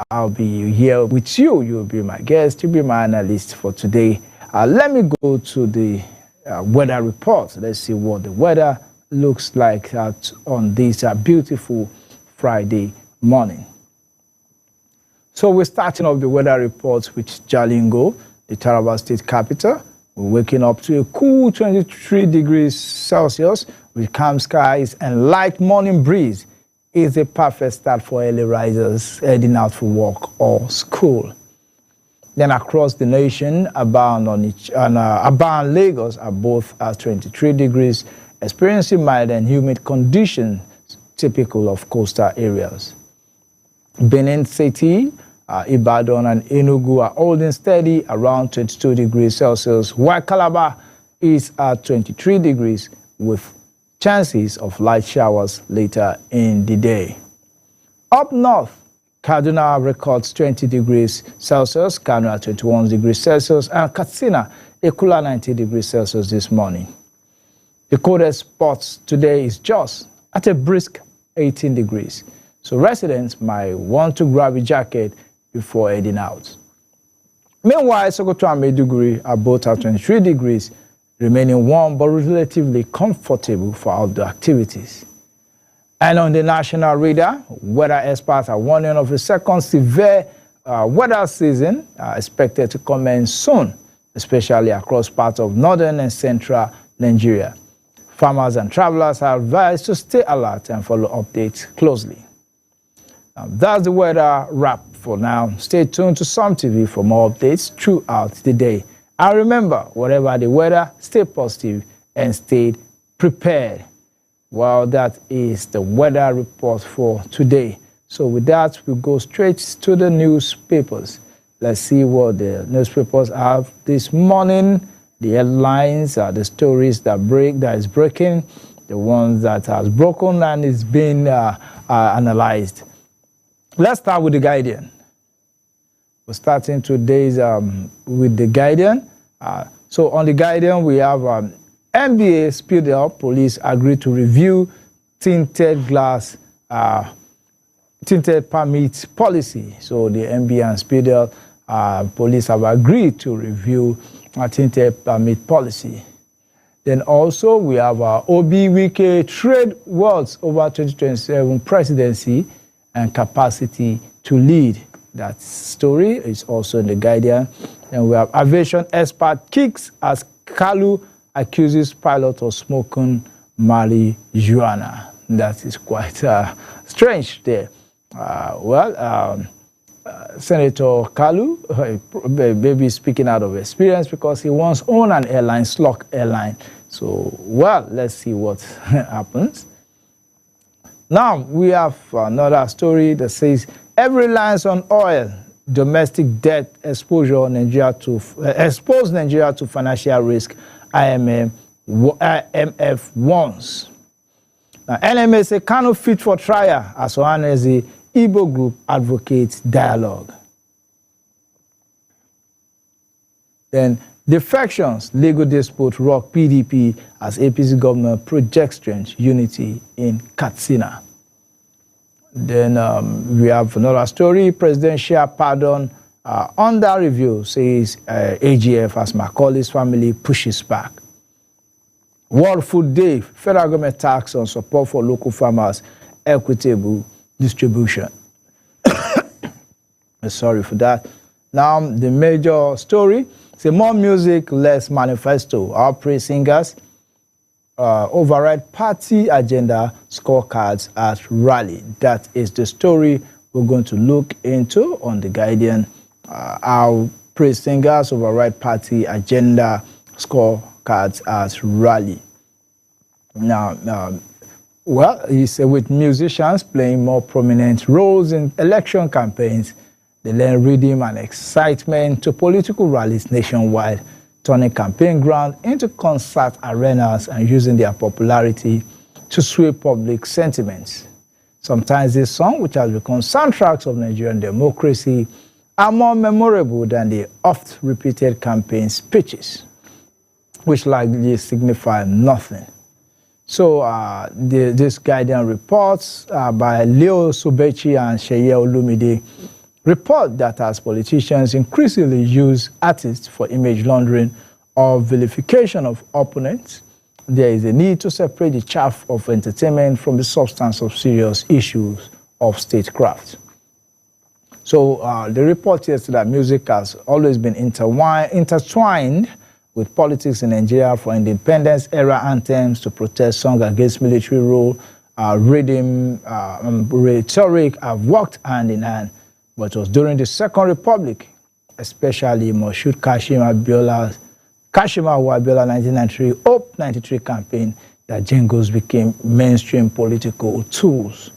I'll be here with you. You'll be my guest. You'll be my analyst for today. Let me go to the weather report. Let's see what the weather looks like on this beautiful Friday morning. So we're starting off the weather report with Jalingo, the Taraba state capital. We're waking up to a cool 23 degrees Celsius with calm skies and light morning breeze. Is a perfect start for early risers heading out for work or school. Then across the nation, Aba and Lagos are both at 23 degrees, experiencing mild and humid conditions typical of coastal areas. Benin City, Ibadan and Enugu are holding steady around 22 degrees Celsius, while Calabar is at 23 degrees with chances of light showers later in the day. Up north, Kaduna records 20 degrees Celsius, Kano at 21 degrees Celsius, and Katsina a cooler 90 degrees Celsius this morning. The coldest spot today is Jos at a brisk 18 degrees. So residents might want to grab a jacket before heading out. Meanwhile, Sokoto and Maiduguri are both at 23 degrees, remaining warm but relatively comfortable for outdoor activities. And on the national radar, weather experts are warning of a second severe weather season expected to commence soon, especially across parts of northern and central Nigeria. Farmers and travelers are advised to stay alert and follow updates closely. That's the weather wrap for now. Stay tuned to Some TV for more updates throughout the day. And remember, whatever the weather, stay positive and stay prepared. Well, that is the weather report for today. So with that, we'll go straight to the newspapers. Let's see what the newspapers have this morning. The headlines are the stories that is breaking, the ones that has broken and is being analyzed. Let's start with the Guardian. We're starting today's with the Guardian. So on the Guardian, we have NBA spilled out. Police agreed to review tinted glass, tinted permit policy. So the NBA and Spidel police have agreed to review tinted permit policy. Then also we have Obi Wike trade words over 2027 presidency and capacity to lead. That story is also in the Guardian. And we have aviation expert kicks as Kalu accuses pilot of smoking marijuana. That is quite strange there. Senator Kalu maybe speaking out of experience because he once owned an airline, Slok Airline. So, well, let's see what happens. Now, we have another story that says, every reliance on oil, domestic debt exposure Nigeria to expose Nigeria to financial risk, IMF warns. Now, NMA say Kano fit for trial as Ohaneze Igbo group advocates dialogue. Then defections, legal dispute rock PDP as APC government projects strength unity in Katsina. Then we have another story, presidential pardon under review, says AGF as Macaulay's family pushes back. World Food Day, federal government tax on support for local farmers, equitable distribution. Sorry for that. Now, the major story, say more music, less manifesto. Our praise singers override party agenda scorecards at rally. That is the story we're going to look into on the Guardian. Our praise singers override party agenda scorecards at rally. Now, well, he said with musicians playing more prominent roles in election campaigns, they lend rhythm and excitement to political rallies nationwide, turning campaign ground into concert arenas and using their popularity to sway public sentiments. Sometimes this song, which has become soundtracks of Nigerian democracy, are more memorable than the oft-repeated campaign speeches, which likely signify nothing. So this Guardian reports by Leo Subechi and Sheye Olumide report that as politicians increasingly use artists for image laundering or vilification of opponents, there is a need to separate the chaff of entertainment from the substance of serious issues of statecraft. So the report says that music has always been intertwined with politics in Nigeria, for independence era anthems to protest songs against military rule, rhythm, rhetoric have walked hand in hand. But it was during the Second Republic, especially Moshood Kashim Abiola's Kashima Abiola 1993 Hope 93 campaign, that jingles became mainstream political tools.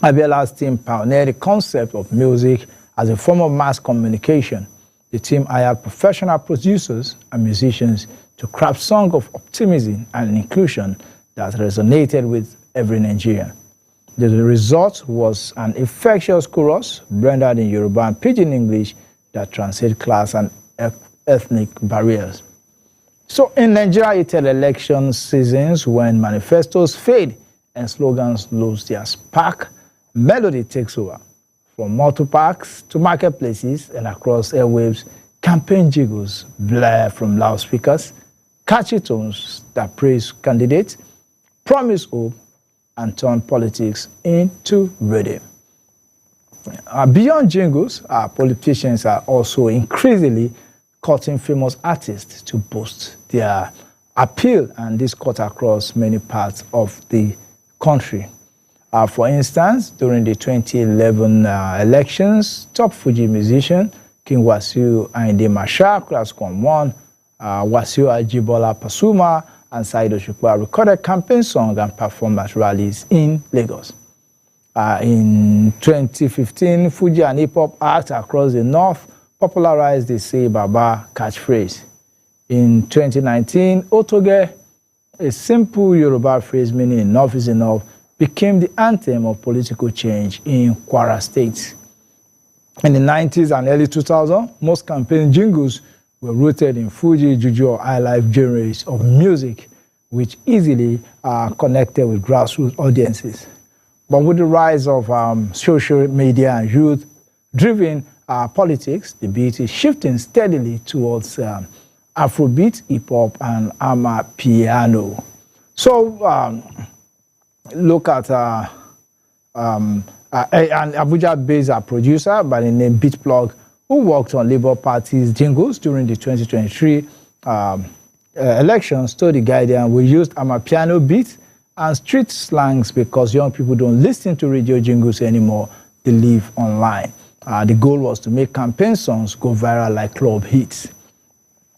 Abiola's team pioneered the concept of music as a form of mass communication. The team hired professional producers and musicians to craft songs of optimism and inclusion that resonated with every Nigerian. The result was an infectious chorus rendered in Yoruba and Pidgin English that transcended class and ethnic barriers. So in Nigeria, it had election seasons when manifestos fade and slogans lose their spark. Melody takes over. From motor parks to marketplaces and across airwaves, campaign jingles blare from loudspeakers, catchy tones that praise candidates, promise hope, and turn politics into rhythm. Beyond jingles, politicians are also increasingly courting famous artists to boost their appeal, and this cut across many parts of the country. For instance, during the 2011 elections, top Fuji musician King Wasiu Ayinde Marshal, Classicon 1, Wasiu Ajibola Pasuma, and Saheed Osupa recorded campaign songs and performed at rallies in Lagos. In 2015, Fuji and hip-hop acts across the North popularized the Say Baba catchphrase. In 2019, Otoge, a simple Yoruba phrase meaning enough is enough, became the anthem of political change in Kwara State. In the 90s and early 2000s, most campaign jingles were rooted in Fuji, Juju, or highlife genres of music, which easily connected with grassroots audiences. But with the rise of social media and youth-driven politics, the beat is shifting steadily towards Afrobeat, hip-hop, and amapiano. So look at an Abuja-based producer by the name Beatplug, who worked on Labour Party's jingles during the 2023 elections, told The Guardian, "We used amapiano beats and street slangs because young people don't listen to radio jingles anymore, they live online." The goal was to make campaign songs go viral like club hits.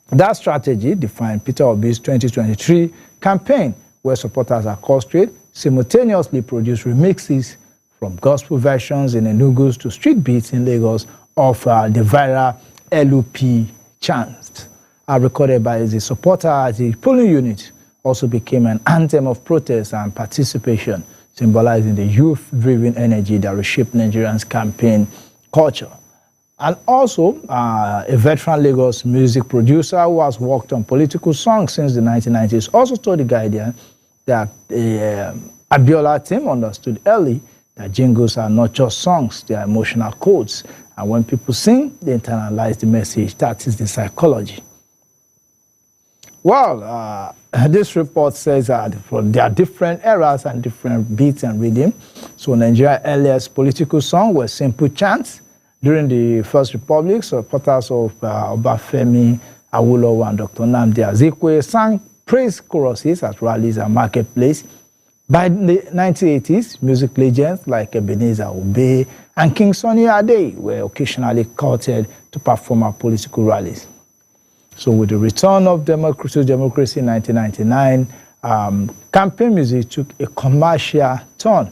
That strategy defined Peter Obi's 2023 campaign, where supporters across street simultaneously produced remixes from gospel versions in Enugu to street beats in Lagos of the viral LUP chants. Recorded by the supporter at the polling unit, also became an anthem of protest and participation, symbolizing the youth-driven energy that reshaped Nigerians' campaign culture. And also, a veteran Lagos music producer who has worked on political songs since the 1990s also told The Guardian that the Abiola team understood early that jingles are not just songs, they are emotional codes. And when people sing, they internalize the message. That is the psychology. Well, this report says that there are different eras and different beats and rhythm. So Nigeria's earliest political songs were simple chants. During the First Republic, supporters of Obafemi Awolowo and Dr. Nnamdi Azikiwe sang praise choruses at rallies and marketplace. By the 1980s, music legends like Ebenezer Obey and King Sunny Ade were occasionally courted to perform at political rallies. So with the return of democracy in 1999, campaign music took a commercial turn.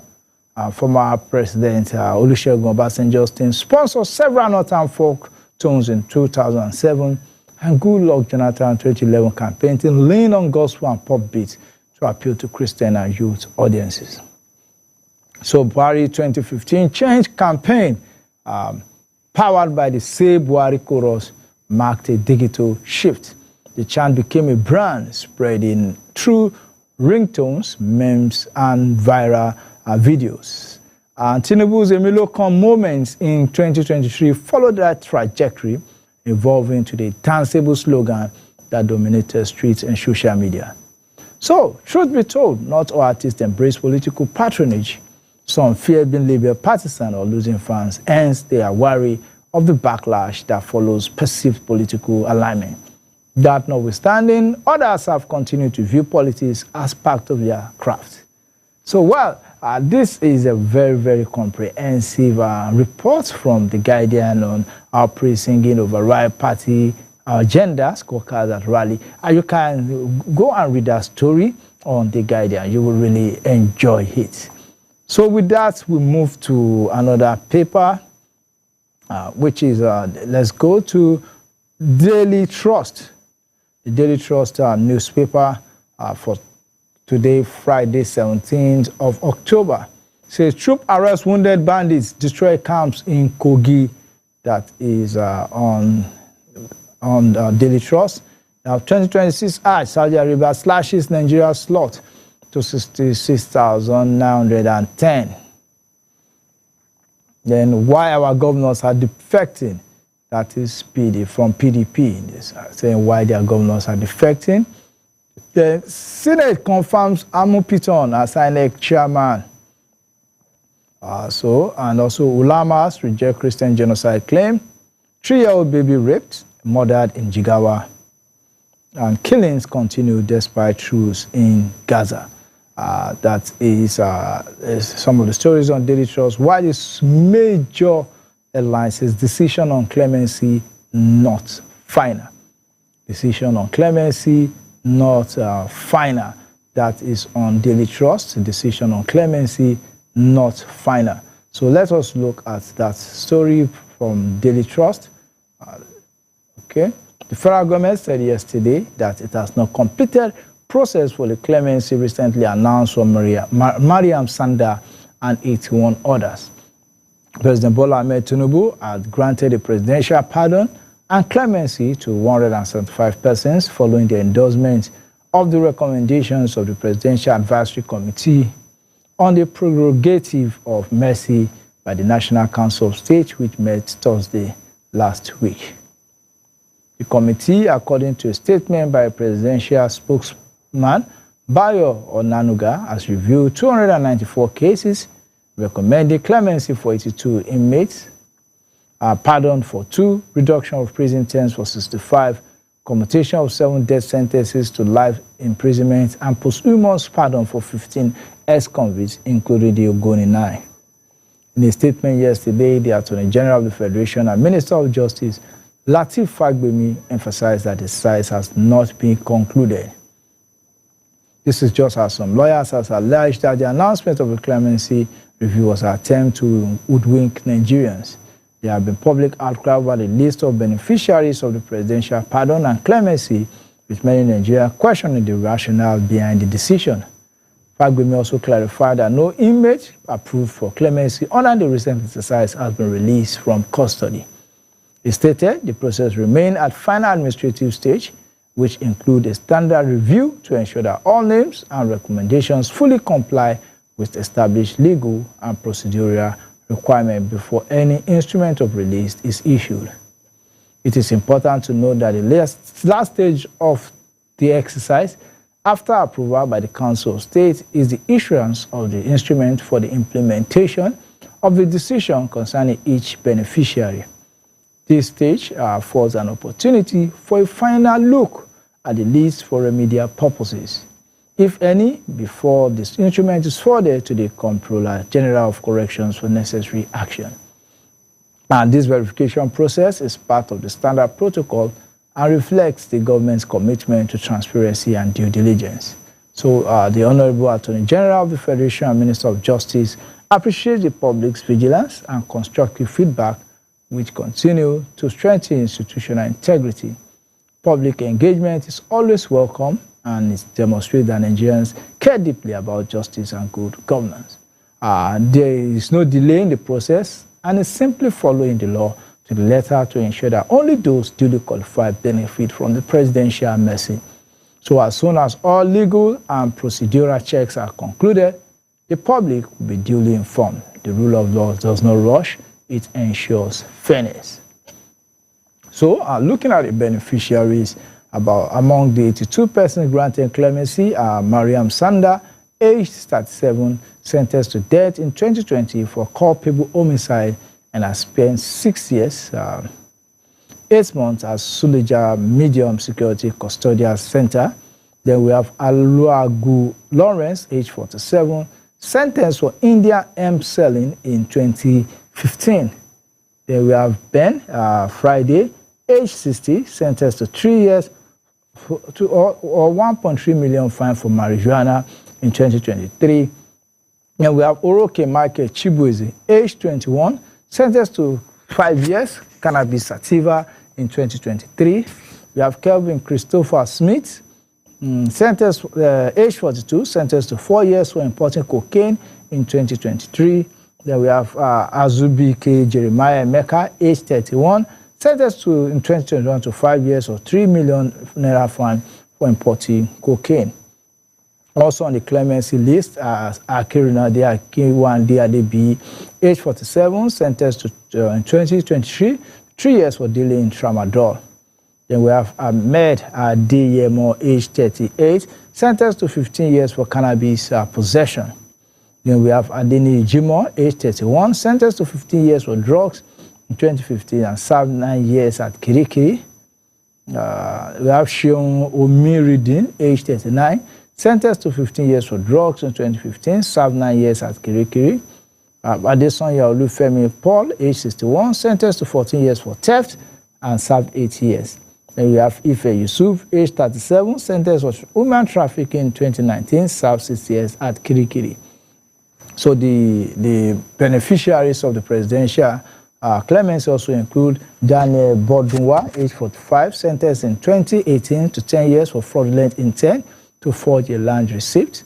Former President Olusegun Obasanjo's team sponsored several northern folk tunes in 2007, and Goodluck Jonathan's 2011 campaign team leaned on gospel and pop beats to appeal to Christian and youth audiences. So Buhari 2015 change campaign, powered by the Say Buhari chorus, marked a digital shift. The chant became a brand, spreading through ringtones, memes, and viral videos. And Tinubu's Emilio-Con moments in 2023 followed that trajectory, evolving to the danceable slogan that dominated streets and social media. So, truth be told, not all artists embrace political patronage. Some fear being labeled partisan or losing fans, hence they are wary of the backlash that follows perceived political alignment. That notwithstanding, others have continued to view politics as part of their craft. So, well, this is a very, very comprehensive report from The Guardian on outbreak singing override party agenda, scorecards at rally. And you can go and read that story on The Guardian. You will really enjoy it. So with that, we move to another paper, which is, let's go to Daily Trust. The Daily Trust newspaper for today, Friday, 17th of October. Says, troop arrest wounded bandits, destroy camps in Kogi. That is on Daily Trust. Now, 2026 Hajj, Saudi Arabia slashes Nigeria's slot to 66,910. Then why our governors are defecting, that is PD from PDP, saying why their governors are defecting. The Senate confirms Amu Piton as INEC chairman. And also Ulamas reject Christian genocide claim. 3-year-old baby raped, murdered in Jigawa. And killings continue despite truce in Gaza. That is some of the stories on Daily Trust. Why this major headline says decision on clemency not final. Decision on clemency not final. That is on Daily Trust. Decision on clemency not final. So let us look at that story from Daily Trust. Okay. The federal government said yesterday that it has not completed process for the clemency recently announced for Mariam Sanda and 81 others. President Bola Ahmed Tinubu had granted a presidential pardon and clemency to 175 persons following the endorsement of the recommendations of the Presidential Advisory Committee on the prerogative of mercy by the National Council of State, which met Thursday last week. The committee, according to a statement by a presidential spokesman, Bayo Onanuga, has reviewed 294 cases, recommended clemency for 82 inmates, pardon for 2, reduction of prison terms for 65, commutation of 7 death sentences to life imprisonment, and posthumous pardon for 15 ex-convicts, including the Ogoni 9. In a statement yesterday, the Attorney General of the Federation and Minister of Justice, Lateef Fagbemi, emphasized that the case has not been concluded. This is just as some lawyers have alleged that the announcement of a clemency review was an attempt to hoodwink Nigerians. There have been public outcry over the list of beneficiaries of the presidential pardon and clemency, with many Nigerians questioning the rationale behind the decision. Fagbemi also clarified that no inmate approved for clemency under the recent exercise has been released from custody. He stated the process remained at final administrative stage, which include a standard review to ensure that all names and recommendations fully comply with established legal and procedural requirements before any instrument of release is issued. It is important to note that the last stage of the exercise, after approval by the Council of State, is the issuance of the instrument for the implementation of the decision concerning each beneficiary. This stage affords an opportunity for a final look at the list for remedial purposes, if any, before this instrument is forwarded to the Comptroller General of Corrections for necessary action. And this verification process is part of the standard protocol and reflects the government's commitment to transparency and due diligence. So the Honorable Attorney General of the Federation and Minister of Justice appreciates the public's vigilance and constructive feedback, which continue to strengthen institutional integrity. Public engagement is always welcome, and it demonstrates that Nigerians care deeply about justice and good governance. There is no delay in the process, and it's simply following the law to the letter to ensure that only those duly qualified benefit from the presidential mercy. So as soon as all legal and procedural checks are concluded, the public will be duly informed. The rule of law does not rush, it ensures fairness. So, looking at the beneficiaries, among the 82 persons granted clemency are Mariam Sanda, aged 37, sentenced to death in 2020 for culpable homicide and has spent 6 years, 8 months at Suleja Medium Security Custodial Center. Then we have Aluagu Lawrence, age 47, sentenced for India hemp selling in 2015. Then we have Ben Friday, age 60, sentenced to 3 years or 1.3 million fine for marijuana in 2023. And we have Oroke Michael Chibueze, age 21, sentenced to 5 years, cannabis sativa in 2023. We have Kelvin Christopher Smith, sentenced, age 42, sentenced to 4 years for importing cocaine in 2023. Then we have Azubi K. Jeremiah Emeka, age 31, sentenced to in 2021 to 5 years or 3 million naira fine for importing cocaine. Also on the clemency list, Akirina Akiwande Adebi, age 47, sentenced to in 2023, 3 years for dealing in tramadol. Then we have Ahmed Adeyemo, age 38, sentenced to 15 years for cannabis possession. Then we have Adeni Jimo, age 31, sentenced to 15 years for drugs in 2015 and served 9 years at Kirikiri. We have Shion Omiridin, age 39, sentenced to 15 years for drugs in 2015, served 9 years at Kirikiri. Adesonya Olufemi Paul, age 61, sentenced to 14 years for theft and served 8 years. Then we have Ife Yusuf, age 37, sentenced for human trafficking in 2019, served 6 years at Kirikiri. So the beneficiaries of the presidential clemency also include Daniel Bodunwa, age 45, sentenced in 2018 to 10 years for fraudulent intent to forge a land receipt,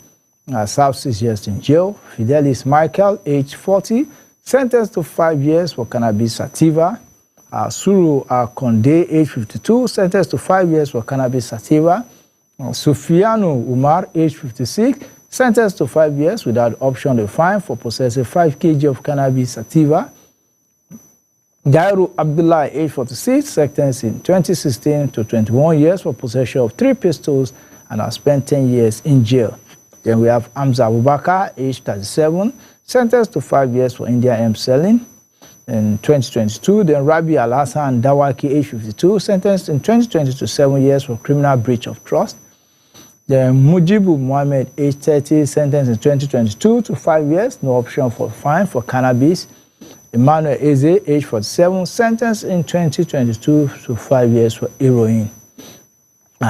served 6 years in jail. Fidelis Michael, age 40, sentenced to 5 years for cannabis sativa. Suru Konde, age 52, sentenced to 5 years for cannabis sativa. Sufiano Umar, age 56, sentenced to 5 years without option of fine for possessing 5 kg of cannabis sativa. Gairu Abdullah, age 46, sentenced in 2016 to 21 years for possession of 3 pistols and has spent 10 years in jail. Then we have Hamza Abubakar, age 37, sentenced to 5 years for India hemp selling in 2022. Then Rabi Al-Hassan Dawaki, age 52, sentenced in 2020 to 7 years for criminal breach of trust. Then Mujibu Mohammed, age 30, sentenced in 2022 to 5 years, no option for fine for cannabis. Emmanuel Eze, age 47, sentenced in 2022 to 5 years for heroin.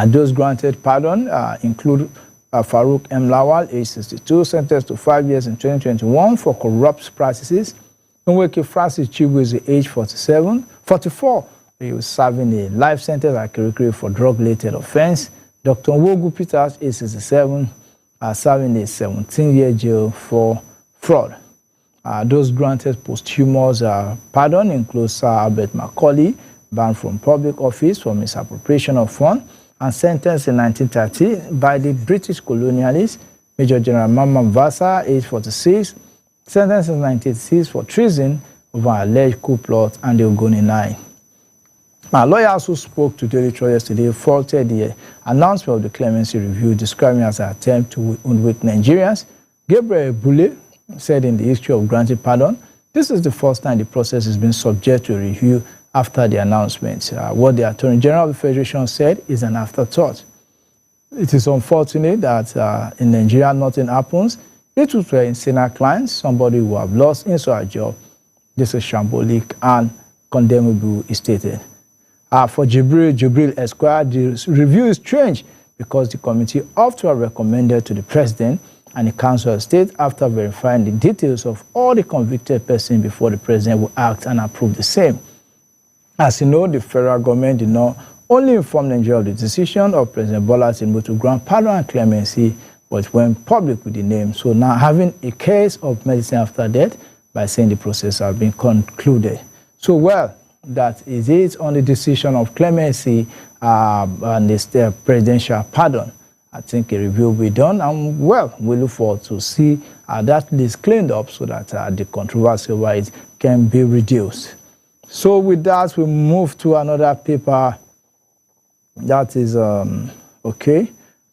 Those granted pardon include Farouk M. Lawal, age 62, sentenced to 5 years in 2021 for corrupt practices. Nweke Francis Chibueze, age 44, he was serving a life sentence at Kirikiri for drug-related offense. Dr. Nwogu Peters, age 67, serving a 17-year jail for fraud. Those granted posthumous pardon include Sir Albert Macaulay, banned from public office for misappropriation of funds, and sentenced in 1930 by the British colonialists. Major General Mamman Vasa, age 46, sentenced in 1986 for treason over alleged coup plot and the Ogoni Nine. Lawyers who spoke to Daily Trust yesterday faulted the announcement of the clemency review, describing it as an attempt to hoodwink Nigerians. Gabriel Bule said in the history of granting pardon, this is the first time the process has been subject to a review after the announcement. What the Attorney General of the Federation said is an afterthought. It is unfortunate that in Nigeria nothing happens. It was in senior clients, somebody who have lost inside a job. This is shambolic and condemnable, he stated. For Jibril Esquire, the review is strange because the committee ought to have recommended to the President and the Council of State after verifying the details of all the convicted persons before the President will act and approve the same. As you know, the federal government did not only inform Nigeria of the decision of President Bola Tinubu to grant pardon and clemency, but went public with the name. So now having a case of medicine after death by saying the process has been concluded. So well, that is it on the decision of clemency and the presidential pardon. I think a review will be done, and well, we look forward to see that list cleaned up so that the controversy over it can be reduced. So with that, we move to another paper that is,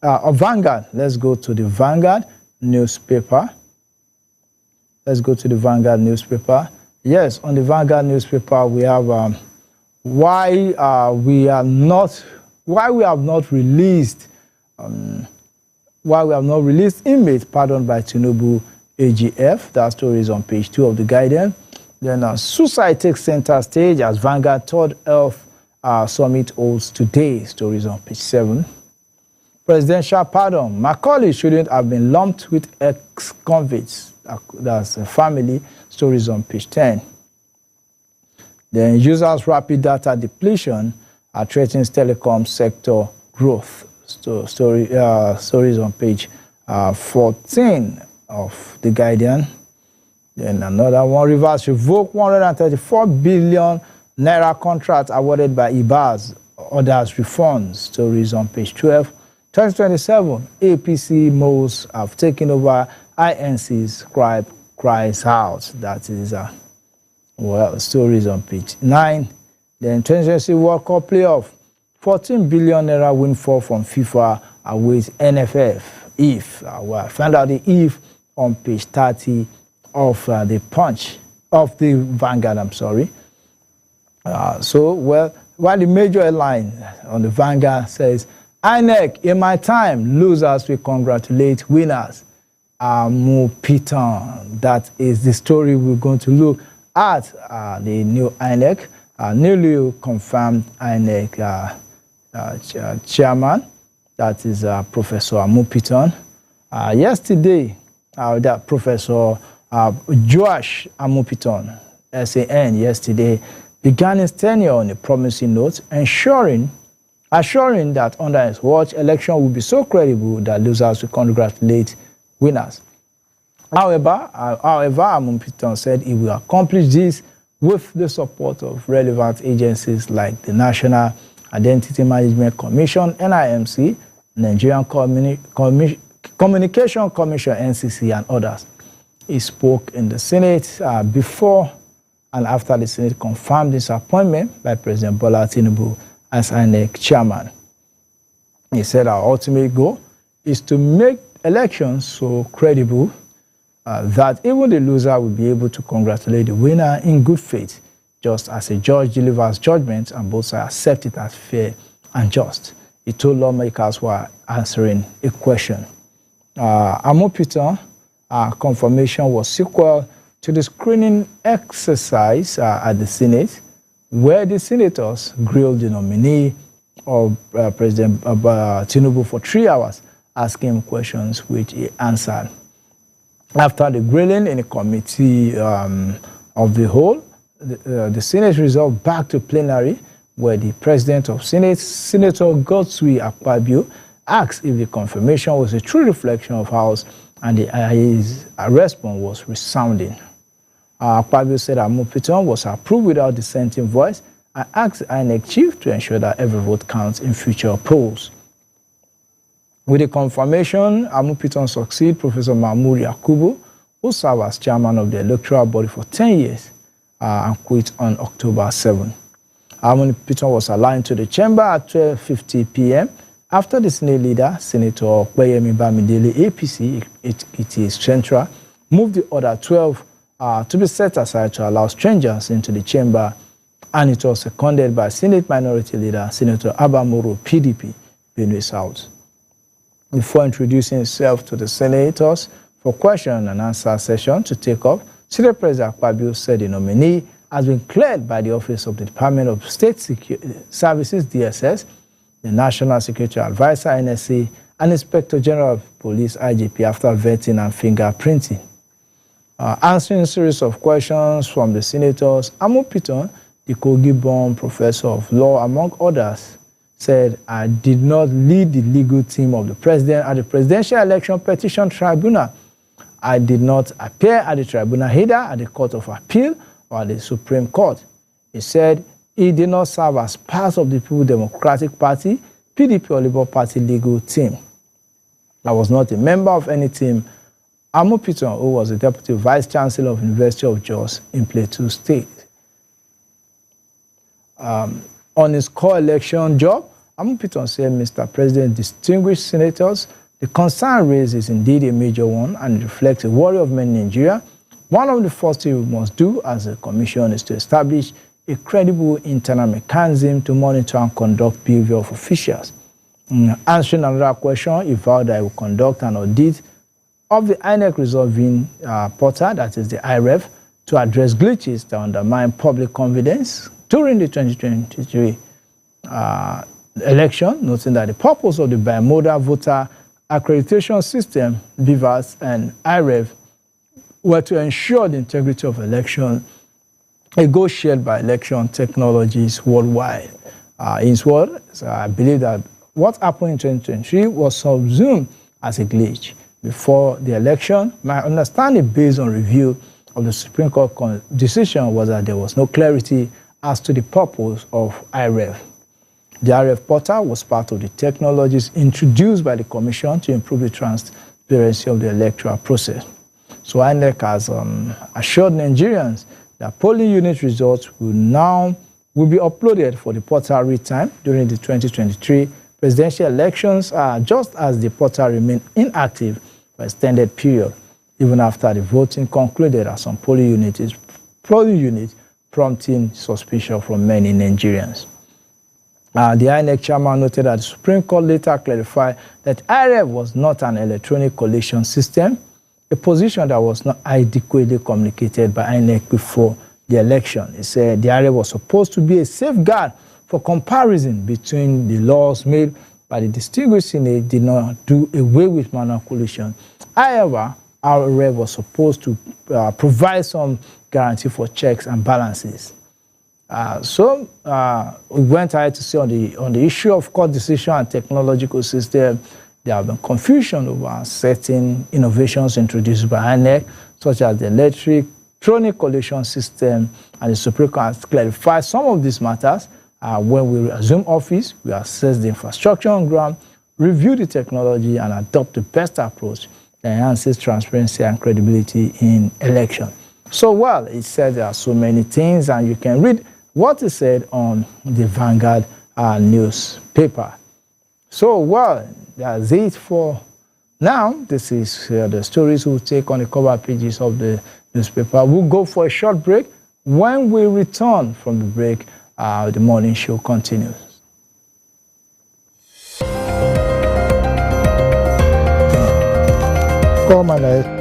Vanguard. Let's go to the Vanguard newspaper. Let's go to the Vanguard newspaper. Yes, on the Vanguard newspaper, we have why we have not released inmates pardoned by Tinubu AGF. That story is on page 2 of the Guardian. Then suicide takes center stage as Vanguard third health summit holds today. Stories on page 7. Presidential pardon. Macaulay shouldn't have been lumped with ex-convicts. That's a family. Stories on page 10. Then users' rapid data depletion threatens telecom sector growth. Stories on page 14 of the Guardian. Then another one, Rivers revoke 134 billion naira contract awarded by IBAS. Others refunds. Stories on page 12. 2027, APC moles have taken over INC's cries out. That is, stories on page 9. Then 2020 World Cup playoff, 14 billion naira windfall from FIFA awaits NFF. If find out the if on page 30 of the Punch of the Vanguard. I'm sorry. While the major headline on the Vanguard says, INEC, in my time, losers will congratulate winners. Amupitan. That is the story we're going to look at. The new INEC, newly confirmed INEC chairman, that is Professor Amupitan. Yesterday, that Professor Joash Amupitan, SAN, yesterday began his tenure on a promising note, assuring that under his watch, election will be so credible that losers will congratulate winners. However, Amupitan said he will accomplish this with the support of relevant agencies like the National Identity Management Commission, NIMC, Nigerian Communication Commission, NCC, and others. He spoke in the Senate before and after the Senate confirmed his appointment by President Bola Tinubu as INEC chairman. He said our ultimate goal is to make elections so credible that even the loser will be able to congratulate the winner in good faith, just as a judge delivers judgment and both sides accept it as fair and just. He told lawmakers while answering a question. Amupitan confirmation was sequel to the screening exercise at the Senate, where the senators grilled the nominee of President Tinubu for 3 hours, asking him questions which he answered. After the grilling in the committee of the whole, the Senate resolved back to plenary, where the President of Senate, Senator Godswill Akpabio, asked if the confirmation was a true reflection of House, and his response was resounding. Akpabio said Amupitan was approved without dissenting voice and asked the INEC chief to ensure that every vote counts in future polls. With the confirmation, Amupitan succeeded Professor Mahmood Yakubu, who served as chairman of the electoral body for 10 years and quit on October 7. Amupitan was aligned to the chamber at 12:50 p.m. after the Senate leader, Senator Opeyemi Bamidele, APC, it is Central, moved the other 12 to be set aside to allow strangers into the chamber, and it was seconded by Senate Minority Leader Senator Abamoro, PDP, Benue South. Before introducing himself to the senators for question and answer session to take off, Senate President Akpabio said the nominee has been cleared by the Office of the Department of State Services, DSS, the National Security Advisor, NSA, and Inspector General of Police, IGP, after vetting and fingerprinting. Answering a series of questions from the senators, Amupitan, the Kogi-born professor of law, among others, said, I did not lead the legal team of the president at the Presidential Election Petition Tribunal. I did not appear at the tribunal either at the Court of Appeal or at the Supreme Court. He said he did not serve as part of the People's Democratic Party, PDP or Labour Party legal team. I was not a member of any team. Amu Piton, who was the Deputy Vice Chancellor of University of Jos in Plateau State. On his co-election job, Amu Piton said, Mr. President, distinguished senators, the concern raised is indeed a major one and it reflects a worry of many in Nigeria. One of the first things we must do as a commission is to establish a credible internal mechanism to monitor and conduct behavior of officials. Answering another question, he vowed that he will conduct an audit of the INEC resolving portal, that is the IREV, to address glitches that undermine public confidence during the 2023 election, noting that the purpose of the bimodal voter accreditation system, BVAS and IREV, were to ensure the integrity of election, a goal shared by election technologies worldwide. In his words, I believe that what happened in 2023 was subsumed as a glitch before the election. My understanding based on review of the Supreme Court decision was that there was no clarity as to the purpose of IREV. The IREV portal was part of the technologies introduced by the Commission to improve the transparency of the electoral process. So INEC has assured Nigerians that polling unit results will be uploaded for the portal read time during the 2023 presidential elections, just as the portal remained inactive for an extended period, even after the voting concluded at some polling units, prompting suspicion from many Nigerians. The INEC chairman noted that the Supreme Court later clarified that IREV was not an electronic collation system, a position that was not adequately communicated by INEC before the election. He said the IREV was supposed to be a safeguard for comparison between the laws made by the distinguished Senate did not do away with manual collation. However, IREV was supposed to provide some guarantee for checks and balances. We went ahead to see on the issue of court decision and technological system, there have been confusion over certain innovations introduced by INEC, such as the electronic collation system, and the Supreme Court has clarified some of these matters. When we resume office, we assess the infrastructure on ground, review the technology, and adopt the best approach that enhances transparency and credibility in election. So, well, it said there are so many things, and you can read what is said on the Vanguard newspaper. So, well, that's it for now. This is the stories we'll take on the cover pages of the newspaper. We'll go for a short break. When we return from the break, the morning show continues. Come on,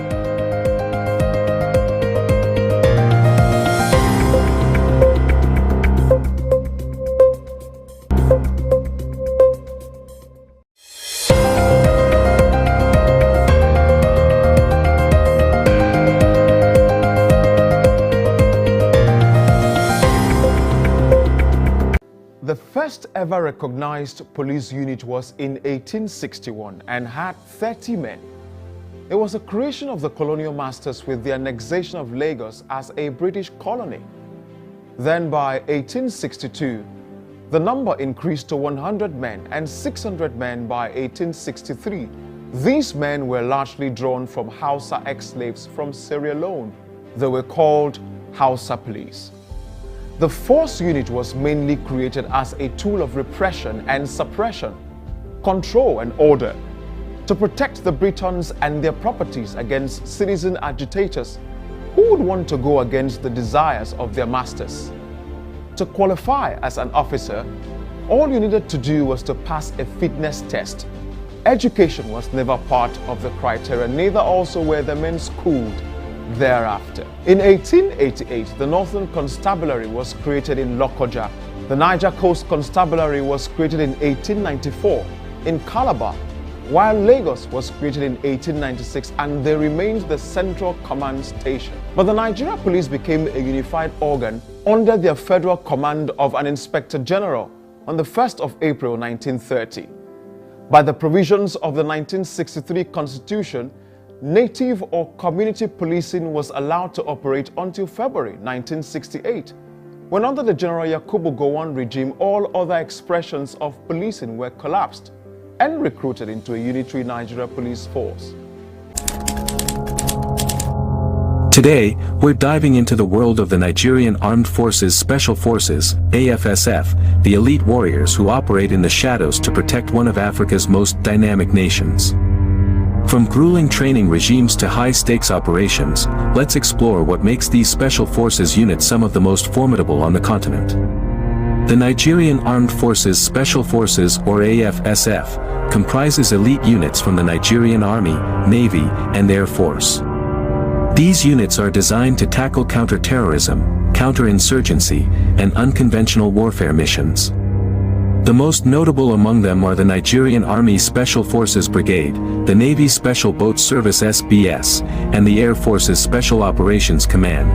The first ever recognized police unit was in 1861 and had 30 men. It was a creation of the colonial masters with the annexation of Lagos as a British colony. Then by 1862, the number increased to 100 men and 600 men by 1863. These men were largely drawn from Hausa ex-slaves from Sierra Leone. They were called Hausa police. The force unit was mainly created as a tool of repression and suppression, control and order, to protect the Britons and their properties against citizen agitators who would want to go against the desires of their masters. To qualify as an officer, all you needed to do was to pass a fitness test. Education was never part of the criteria, neither also were the men schooled thereafter. In 1888, the Northern Constabulary was created in Lokoja. The Niger Coast Constabulary was created in 1894 in Calabar, while Lagos was created in 1896, and they remained the central command station. But the Nigeria Police became a unified organ under the federal command of an Inspector General on the 1st of April 1930. By the provisions of the 1963 Constitution, native or community policing was allowed to operate until February 1968, when under the General Yakubu Gowon regime, all other expressions of policing were collapsed. and recruited into a unitary Nigeria police force. Today, we're diving into the world of the Nigerian Armed Forces Special Forces, AFSF, the elite warriors who operate in the shadows to protect one of Africa's most dynamic nations. From grueling training regimes to high-stakes operations, let's explore what makes these Special Forces units some of the most formidable on the continent. The Nigerian Armed Forces Special Forces, or AFSF, comprises elite units from the Nigerian Army, Navy, and Air Force. These units are designed to tackle counter-terrorism, counter-insurgency, and unconventional warfare missions. The most notable among them are the Nigerian Army Special Forces Brigade, the Navy Special Boat Service SBS, and the Air Force's Special Operations Command.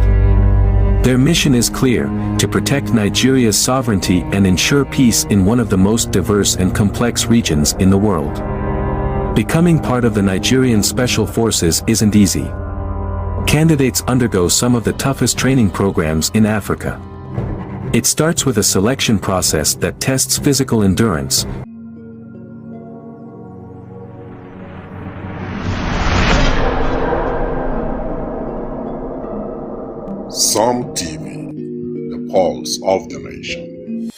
Their mission is clear: to protect Nigeria's sovereignty and ensure peace in one of the most diverse and complex regions in the world. Becoming part of the Nigerian Special Forces isn't easy. Candidates undergo some of the toughest training programs in Africa. It starts with a selection process that tests physical endurance. Sam TV, the pulse of the nation.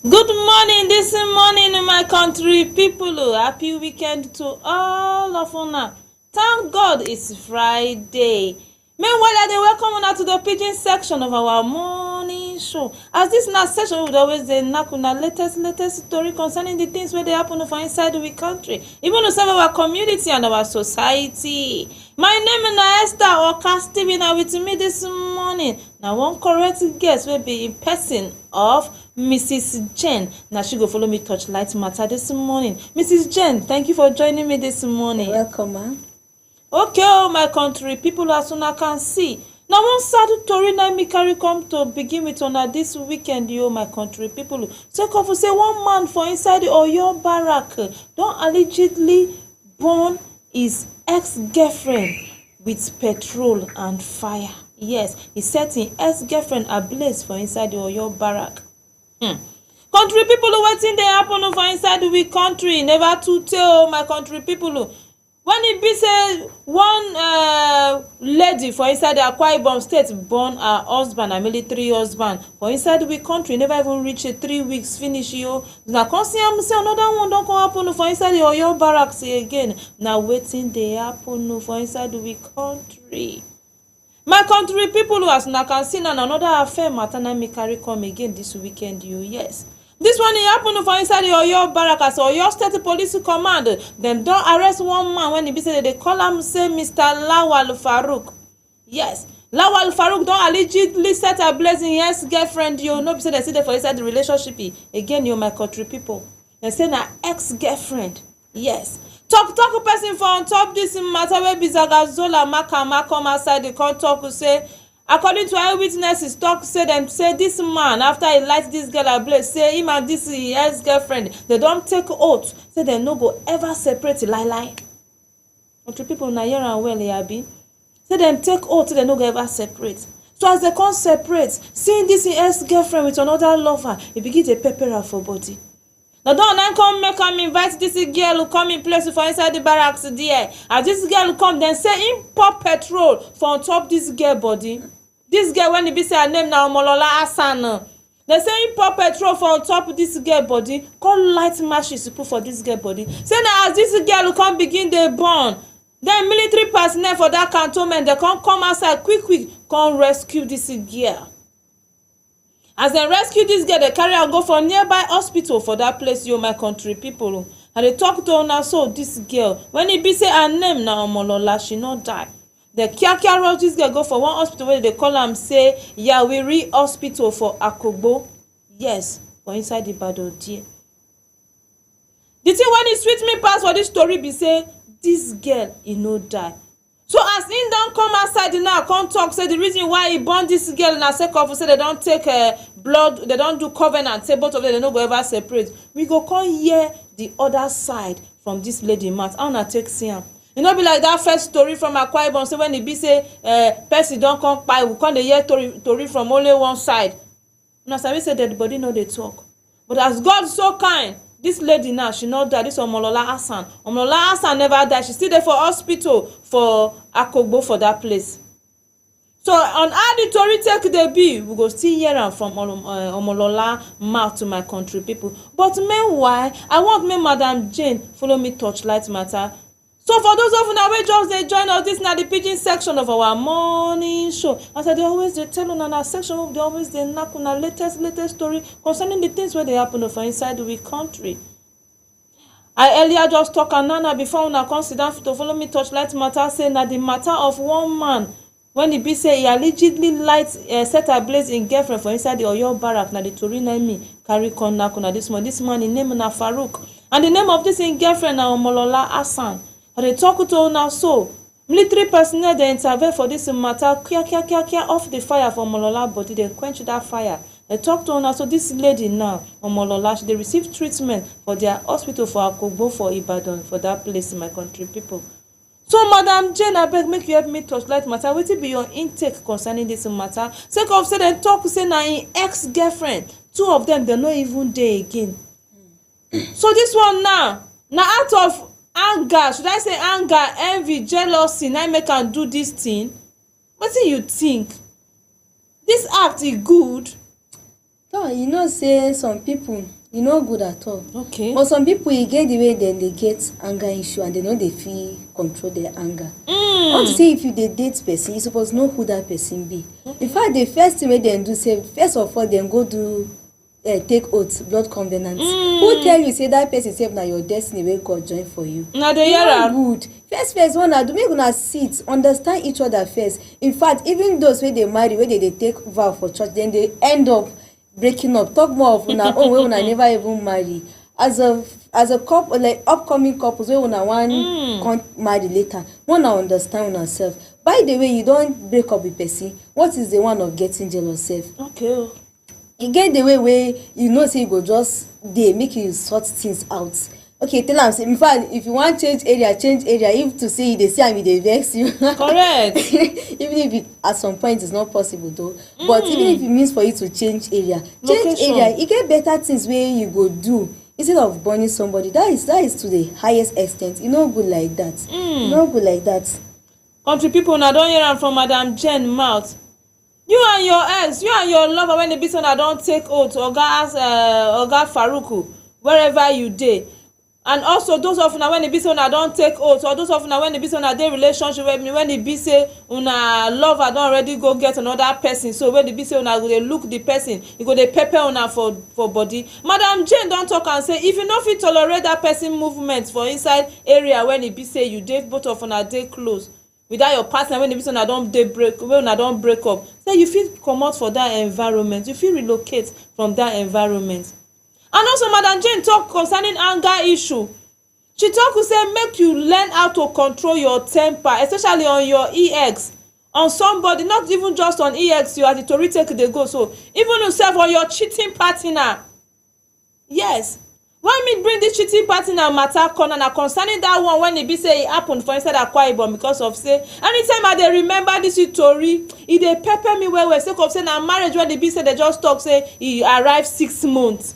Good morning, this morning, my country people. Happy weekend to all of una. Thank God it's Friday. Meanwhile, I dey welcome una to the pidgin section of our morning show. As this na session, we always dey knack una latest story concerning the things wey dey happen for inside we country, even to serve our community and our society. My name na Esther Oka Stephen, and with me this morning na one correct guest wey be in person of Mrs. Jane. Now she go follow me touch light matter this morning. Mrs. Jane, thank you for joining me this morning. You're welcome, ma'am. Okay, oh my country people, as una can see, now one sad story na me carry come to begin with una this weekend, yo my country people. Sake of say one man for inside Oyo barrack don allegedly burn his ex-girlfriend with petrol and fire. Yes, he set his ex-girlfriend ablaze for inside the Oyo barrack. Country people, wetin dey happen for inside we country never too tell, my country people. When it be say one lady for inside the Akwa Ibom state born her husband, a military husband, for inside we country never even reach 3 weeks finish yo. Now come see am say another one don come happen for inside the Oyo barracks again. Now wetin dey happen for inside we country. My country people, as una can see, na another affair matter na me carry come again this weekend yo. Yes. This one happened for inside the Oyo barrack as Oyo State Police Command. Them don't arrest one man when he be said they call him say Mr. Lawal Farouk. Yes, Lawal Farouk don't allegedly set ablaze in his girlfriend. You know, be said they see there for inside the relationship again. You my country people. They say na ex-girlfriend. Yes. Talk person for on top this matter where Bizagazola Makama come outside the court talk to say. According to eyewitnesses, talk say them say this man after he light this girl ablaze, say him and this ex-girlfriend they don't take oath, say they no go ever separate lie. Country people na hear and well abi. Say them take oath, they no go ever separate. So as they can't separate, seeing this ex-girlfriend with another lover, he begin to pepper her for body. Now don't come make him invite this girl who come in place for inside the barracks there. As this girl come, then say him pour petrol for on top this girl body. This girl, when he be say her name now Molola Hassan, they say he pour petrol for on top of this girl body, call light matches to put for this girl body. Say now as this girl will come begin they burn, then military personnel for that cantonment, they come outside quick, come rescue this girl. As they rescue this girl, they carry her go for nearby hospital for that place, you my country people. And they talk to her so this girl, when he be say her name now Molola, she not die. The Kiakia rush this girl go for one hospital where they call him say Yawiri Hospital for Akogbo. Yes, for inside the battle there. The thing when it sweet me pass for this story be say this girl he no die. So as him don't come outside now, come talk say the reason why he born this girl na sake of say they don't take blood, they don't do covenant, say both of them, they no go ever separate. We go come hear the other side from this lady mouth. How una take see am? E no be like that first story from Akwa Ibom, say when e be say person don come kpai, we come dey hear tori from only one side. Una sabi say dead body no dey talk. But as God so kind, this lady now, she not die. This Omolola Hassan. Omolola Hassan never died. She still there for hospital for Akogbo for that place. So on how the tori take dey be, we go still hear am from Omolola mouth to my country people. But meanwhile, I want me Madam Jane follow me touchlight matter. So for those of una wey just dey join us, this na the pidgin section of our morning show. As I dey always dey tell una, na section wey dey always dey knack una latest story concerning the things wey dey happen for inside we country. I earlier just talk and now before una come sit down to follow me touchlight matter, say na the matter of one man when e be say he allegedly set ablaze im girlfriend for inside the Oyo barrack. Na the tori na me carry come knack una this morning. This man, im name na Farouk, and the name of this im girlfriend na Omolola Hassan. I dey talk to una so. Military personnel dey intervene for this matter, kia off the fire for Omolola body, dey quench that fire. They talk to una so this lady now, Omolola, she dey receive treatment for their hospital for Akogbo for Ibadan, for that place in my country people. So Madam Jane, abeg make you help me touchlight matter. Wetin be your intake concerning this matter? Sake of say dem talk say na im ex-girlfriend, two of them dey no even dey again. So this one now, na out of anger, should I say anger, envy, jealousy, na make am do this thing? Wetin you think? This act is good? No, you know say some people e no good at all. Okay. But some people e get the way dem dey get anger issue and they no dey fit control their anger. I want to say if you dey date person, you suppose know who that person be. In fact, the first thing wey dem do say, first of all, dem go do take oath, blood covenant. Who tell you say that person sef na your destiny wey God join for you? Na dey hear am. Good. First one na do make una sit, understand each other first. In fact, even those wey dey marry, wey dey take vow for church, then they end up breaking up. Talk more of una own wey una never even marry. As a couple, like upcoming couples wey una wan come marry later, una understand una self. By the way, you don break up with person, what is the one of getting jealous sef? Okay. E get the way wey you know say you go just dey make you sort things out. Okay, tell am say in fact if you wan change area, if to say you dey see am e dey vex you. Correct. Even if it, at some point it's not possible though. But even if it means for you to change area, e get better things wey you go do instead of burning somebody. That is to the highest extent. E no good like that. E no good like that. Country people, una don hear am from Madam Jane mouth. You and your ex, you and your lover, when the be say una don take oath, Oga Faruku, wherever you dey. And also those of una when the be say una don take oath, or those of una when the be say una dey relationship with me, when the be say una lover don already go get another person, so when the be say una go dey look the person, you go dey pepper una for body. Madam Jane don talk and say if you no fit tolerate that person movement for inside area when e be say you dey, both of una dey close without your partner, when the person don't break up, say you fit comot for that environment, you fit relocate from that environment. And also Madam Jane talk concerning anger issue. She talk to say make you learn how to control your temper, especially on your ex, on somebody, not even just on ex, you are the tori take dey go, so even yourself on your cheating partner. Yes. When me bring this cheating partner matter corner na concerning that one when e be say e happen for inside Akwa Ibom, because of say anytime I dey remember this story, e dey pepper me well sake of say na marriage when e be say they just talk say e arrive 6 months.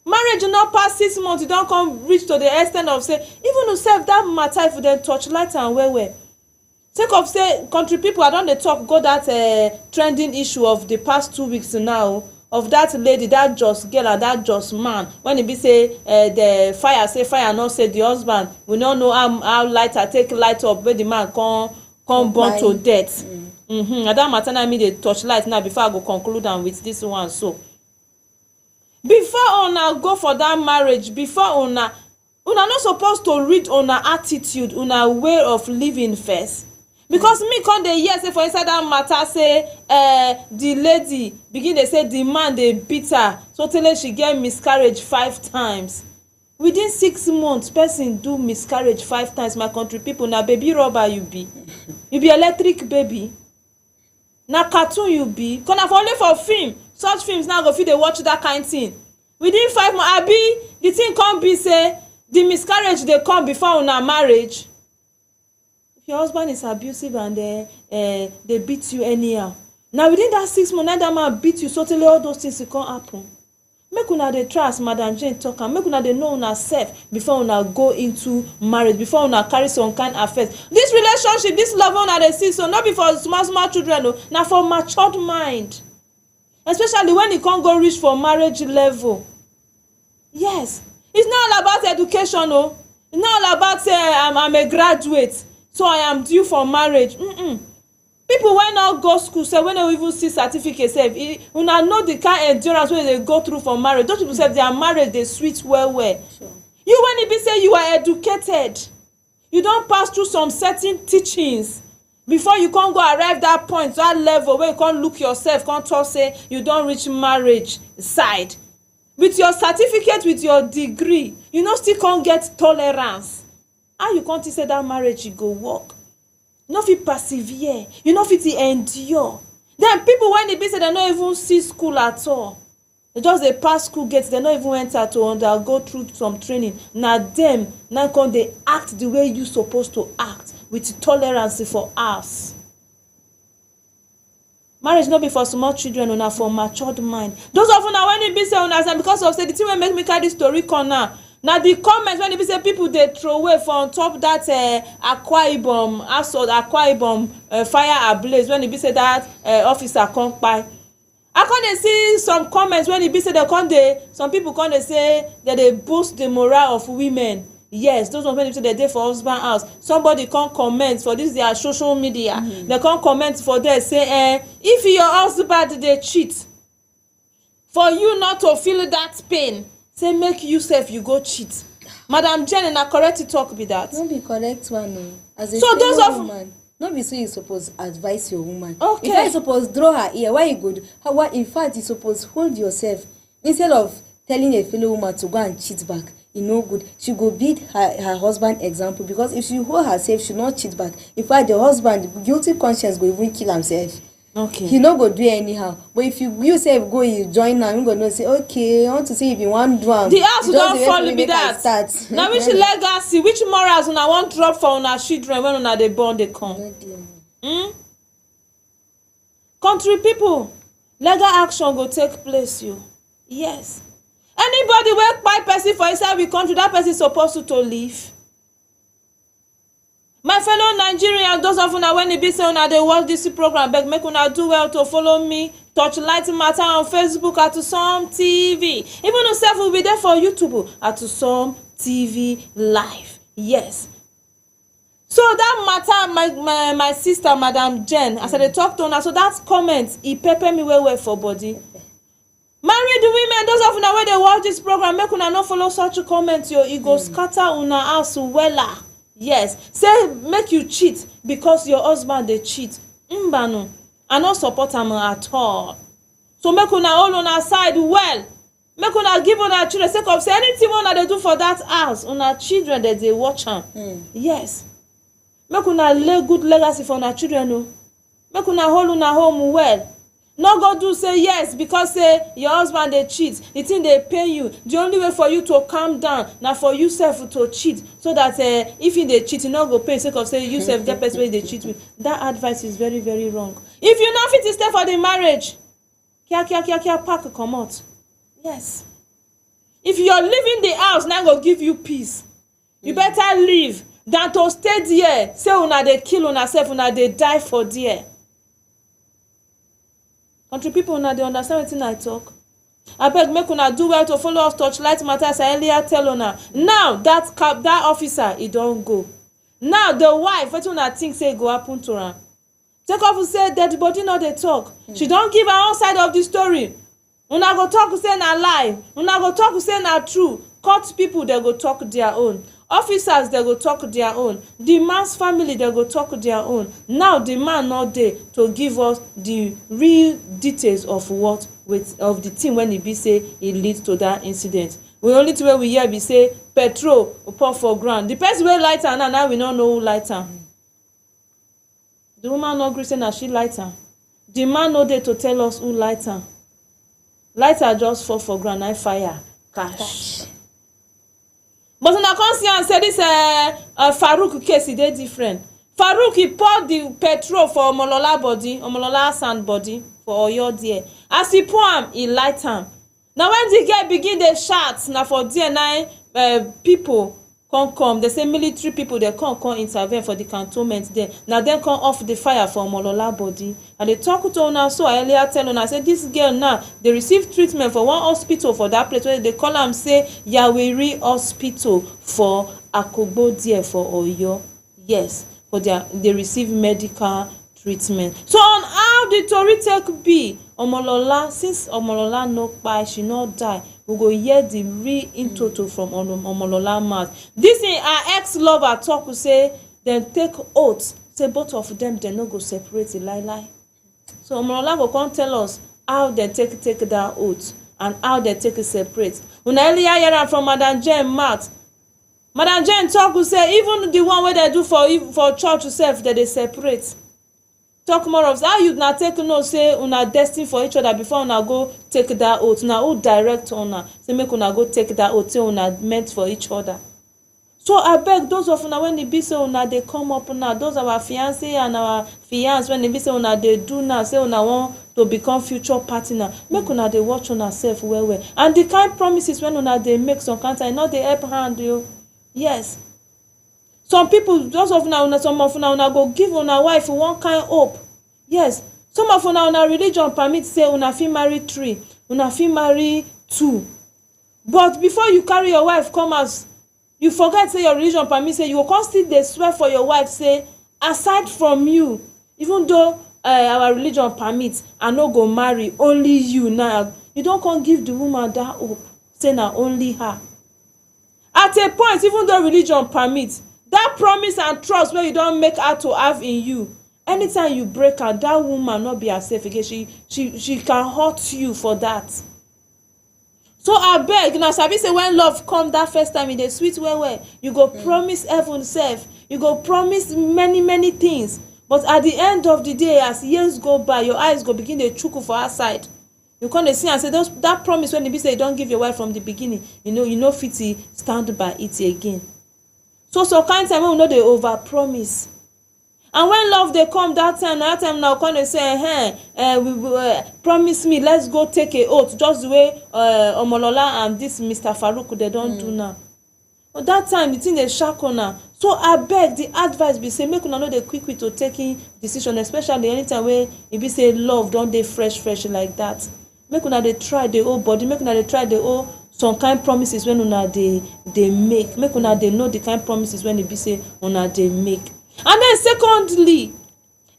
Marriage not pass 6 months, you don come reach to the extent of say even yourself that matter if you dey touch light and well. Sake of say country people, I don dey talk go that trending issue of the past 2 weeks now, of that lady, that just girl and that just man, when it be say the fire not say the husband, we don't know how lighter take light up where the man come burn to death. And that matter na me dey touch light now before I go conclude am with this one. So before una go for that marriage, before una not supposed to read una attitude, una way of living first. Because me come dey hear say for inside that matter say the lady begin dey say the man dey beat her so tell she get miscarriage 5 times. Within 6 months person do miscarriage 5 times. My country people, na baby rubber you be electric baby, na cartoon you be, because na for only for film such films now go fit dey watch that kind thing within 5 months abi the thing come be say the miscarriage dey come before una marriage. If your husband is abusive and they beat you anyhow, na within that 6 months na that man beat you sotey all those things come happen. Make una dey try as Madam Jane talk am, make una dey know una sef before una go into marriage, before una carry some kind affairs. This relationship, this love una dey see so no be for small children o, na for matured mind, especially when e come go reach for marriage level. Yes, it's not all about education o, it's not all about say I'm a graduate so I am due for marriage. People wey no go school sef, wey no even see certificate sef, una know the kind endurance wey dey go through for marriage. Those people sef, their marriage dey sweet well well. Sure. You when e be say you are educated, you don pass through some certain teachings before you come go arrive that point, that level wey you come look yourself come talk say you don reach marriage side. With your certificate, with your degree, you no still come get tolerance. How you come think say that marriage e go work? You no fit persevere, you no fit endure. Then people when e be say dem no even see school at all, they just dey pass school gate, dem no even enter to undergo through some training. Na dem na come dey act the way you suppose to act with tolerance for us. Marriage no be for small children, una for matured mind. Those of una when e be say una say because of say the thing wey make me carry story come now. Now the comments when e be say people dey throw away for on top that Akwa Ibom fire ablaze when e be say that officer come kpai. I come dey see some comments when e be say they come dey, some people come dey say that they boost the morale of women. Yes, those ones when e be say they dey for husband house. Somebody come comment for this their social media. They come comment for there say if your husband dey cheat, for you not to feel that pain, say make you sef you go cheat. Madam Jane, na correct talk be that? No be correct one o. As a so those of woman, no be so you suppose advise your woman. Okay. In fact, you suppose draw her ear. Why you good? How? In fact, you suppose hold yourself instead of telling a fellow woman to go and cheat back. E no good. She go be her husband example, because if she hold herself, she not cheat back. In fact, the husband guilty conscience go even kill himself. Okay. He no go do anyhow. But if you say go, you join now, you go know say okay. I want to see if you want do am. The house don fall be that. Now which legacy, which morals una wan drop for una children when una dey born dey come? Country people, legal action go take place you. Yes. Anybody wey kpai person for inside we country, that person suppose to leave. My fellow Nigerians, those of una when e be say una dey watch this program, beg make una do well to follow me Torchlight Matter on Facebook at Some TV. Even yourself will be there for YouTube at Some TV Live. Yes. So that matter, my sister, Madam Jane, as I dey talk to una, so that comment, e pepper me well for body. Married women, those of una wey dey watch this program, make una no follow such a comment, yo. E go scatter una house wella. Yes, say make you cheat because your husband dey cheat. Mbanu, I no support am at all. So make una hold una side well. Make una give una children sake of say anything una dey do for that house, una children that dey watch am. Yes. Make una lay good legacy for una children o. Make una hold una home well. No go do say yes because say your husband dey cheat, the thing dey pain you. The only way for you to calm down na for you sef to cheat, so that if he dey cheat, you no go pain sake of say you sef get person wey dey cheat with. That advice is very very wrong. If you no fit stay for the marriage, kia pack comot. Yes. If you're leaving the house, na go give you peace. You better leave than to stay there. Say una dey kill una sef, una dey die for there. Country people, una dey understand wetin I talk? Abeg make una do well to follow us Torchlight Matter as I earlier tell una. Now that officer e don go. Now the wife, wetin una think say go happen to am? Take off say dead body no dey talk. She don give her own side of the story. Una go talk say na lie. Una go talk say na true. Court people they go talk their own. Officers they go talk their own. The man's family they go talk their own. Now the man not there to give us the real details of of the thing when he be say it leads to that incident. We only to where we hear be say petrol pour for ground. The person wey light am now we don't know who light am. The woman not agree say na she light am. The man not there to tell us who light am. lighter just fall for ground, I fire cash. But una come see am say this Farouk case e dey different. Farouk he pour the petrol for Omolola body, Omolola sand body for Oyo there. As he pour am, he light am. Now when the girl begin dey shout, na for there na people come. They say military people they come intervene for the cantonment there. Now then come off the fire for Omolola body. And they talk to una so I earlier tell una say this girl now they receive treatment for one hospital for that place where they call am say Yaweri Hospital for Akogbo there for Oyo. Yes, for they receive medical treatment. So on how the tori take be, Omolola, since Omolola no kpai, she no die, we go hear the real in total from Omolola mouth. This in her ex-lover talk to say dem take oath, say both of them they no go separate the lie. So Omolola go come tell us how they take that oath and how they take it separate. Una earlier hear am from Madam Jane mouth. Madam Jane talk to say even the one wey they do for church itself that they separate. Talk more of how you na take know say una destined for each other before una go take that oath. Una who direct una say make una go take that oath say una meant for each other. So I beg those of una when e be say una dey come up now, those our fiancé and our fiance when e be say una dey do now, say una want to become future partner, make una dey watch una self well. And the kind promises when una dey make some kind time, not dey help hand you. Yes. Some people, those of una, some of una go give una wife one kind hope. Yes. Some of una religion permit say una fit marry 3, una fit marry 2. But before you carry your wife come out, you forget say your religion permit say you go come still dey swear for your wife say aside from you, even though our religion permit, I no go marry only you now. You don't come give the woman that hope, say na only her. At a point, even though religion permits, that promise and trust where you don't make her to have in you, anytime you break her, that woman not be herself again. She can hurt you for that. So I beg, now sabi say when love come that first time in the sweet way, you go promise heaven self, you go promise many things. But at the end of the day, as years go by, your eyes go begin to chuku for her side. You come to see and say that promise when you be say you don't give your wife from the beginning, you know fit stand by it again. So kind time when we know they over promise. And when love they come that time now come they say, promise me, let's go take a oath, just the way Omolola and this Mr. Farouk they don't do now. But that time the thing they shackle now. So I beg the advice be say make una know they quick to taking decision, especially anytime where it be say love don't they fresh like that. Make una they try the whole body, make una they try the whole some kind promises when una they make una they know the kind promises when it be say una they make. And then secondly,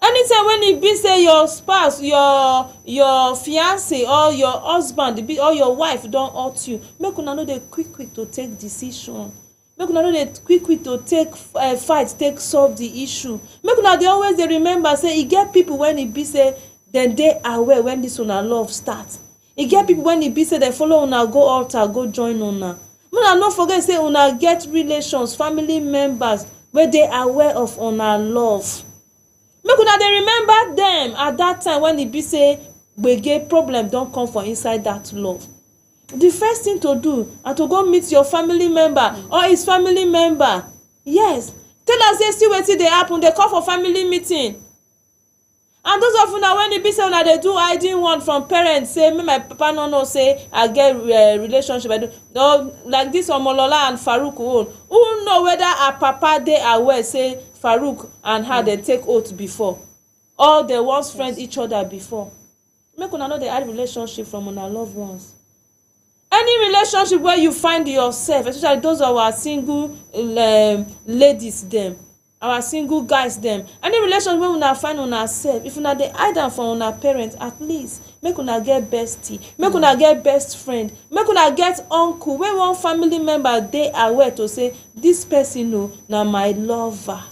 anytime when it be say your spouse, your fiance or your husband or your wife don't hurt you, make una know they quick to take decision. Make una know they quick to take fight, take solve the issue. Make una they always they remember say it get people when it be say then they aware when this una love starts. It get people when it be say they follow una go altar, go join una. Una not forget say una get relations, family members where they aware of una love. Make una they remember them at that time when it be say we get problem don't come from inside that love. The first thing to do is to go meet your family member or his family member. Yes. Tell us they see what they happen, they call for family meeting. And those of una when it be say una they do hiding one from parents, say me my papa no know say I get relationship. I do no like this Omolola and Farouk own. Who know whether her papa they aware say Farouk and her they take oath before, or they once friend each other before. Make una know they had relationship from una loved ones. Any relationship where you find yourself, especially those of our single ladies them. Our single guys them. Any relation when una find una self, if una dey hide am from una parents, at least make una get bestie, make una get best friend, make una get uncle when one family member dey aware to say this person no na my lover.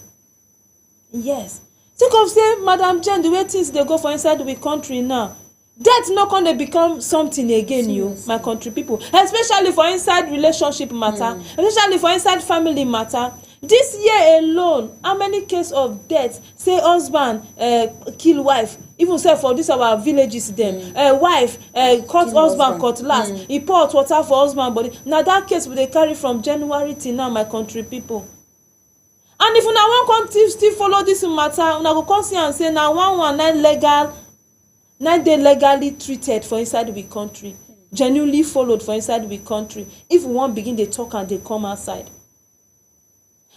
Yes. Think of say Madam Jane the way things they go for inside the country now. Death not gonna become something again, you my country people, especially for inside relationship matter, especially for inside family matter. This year alone, how many cases of death say husband kill wife? even say for this our villages dem wife cut husband cutlass e pour hot water for husband body. Na that case we dey carry from January till now, my country people. And if una wan come still follow this matter, una go come see am say na one na dey legally treated for inside we country, genuinely followed for inside we country. If we wan begin dey talk and dey come outside,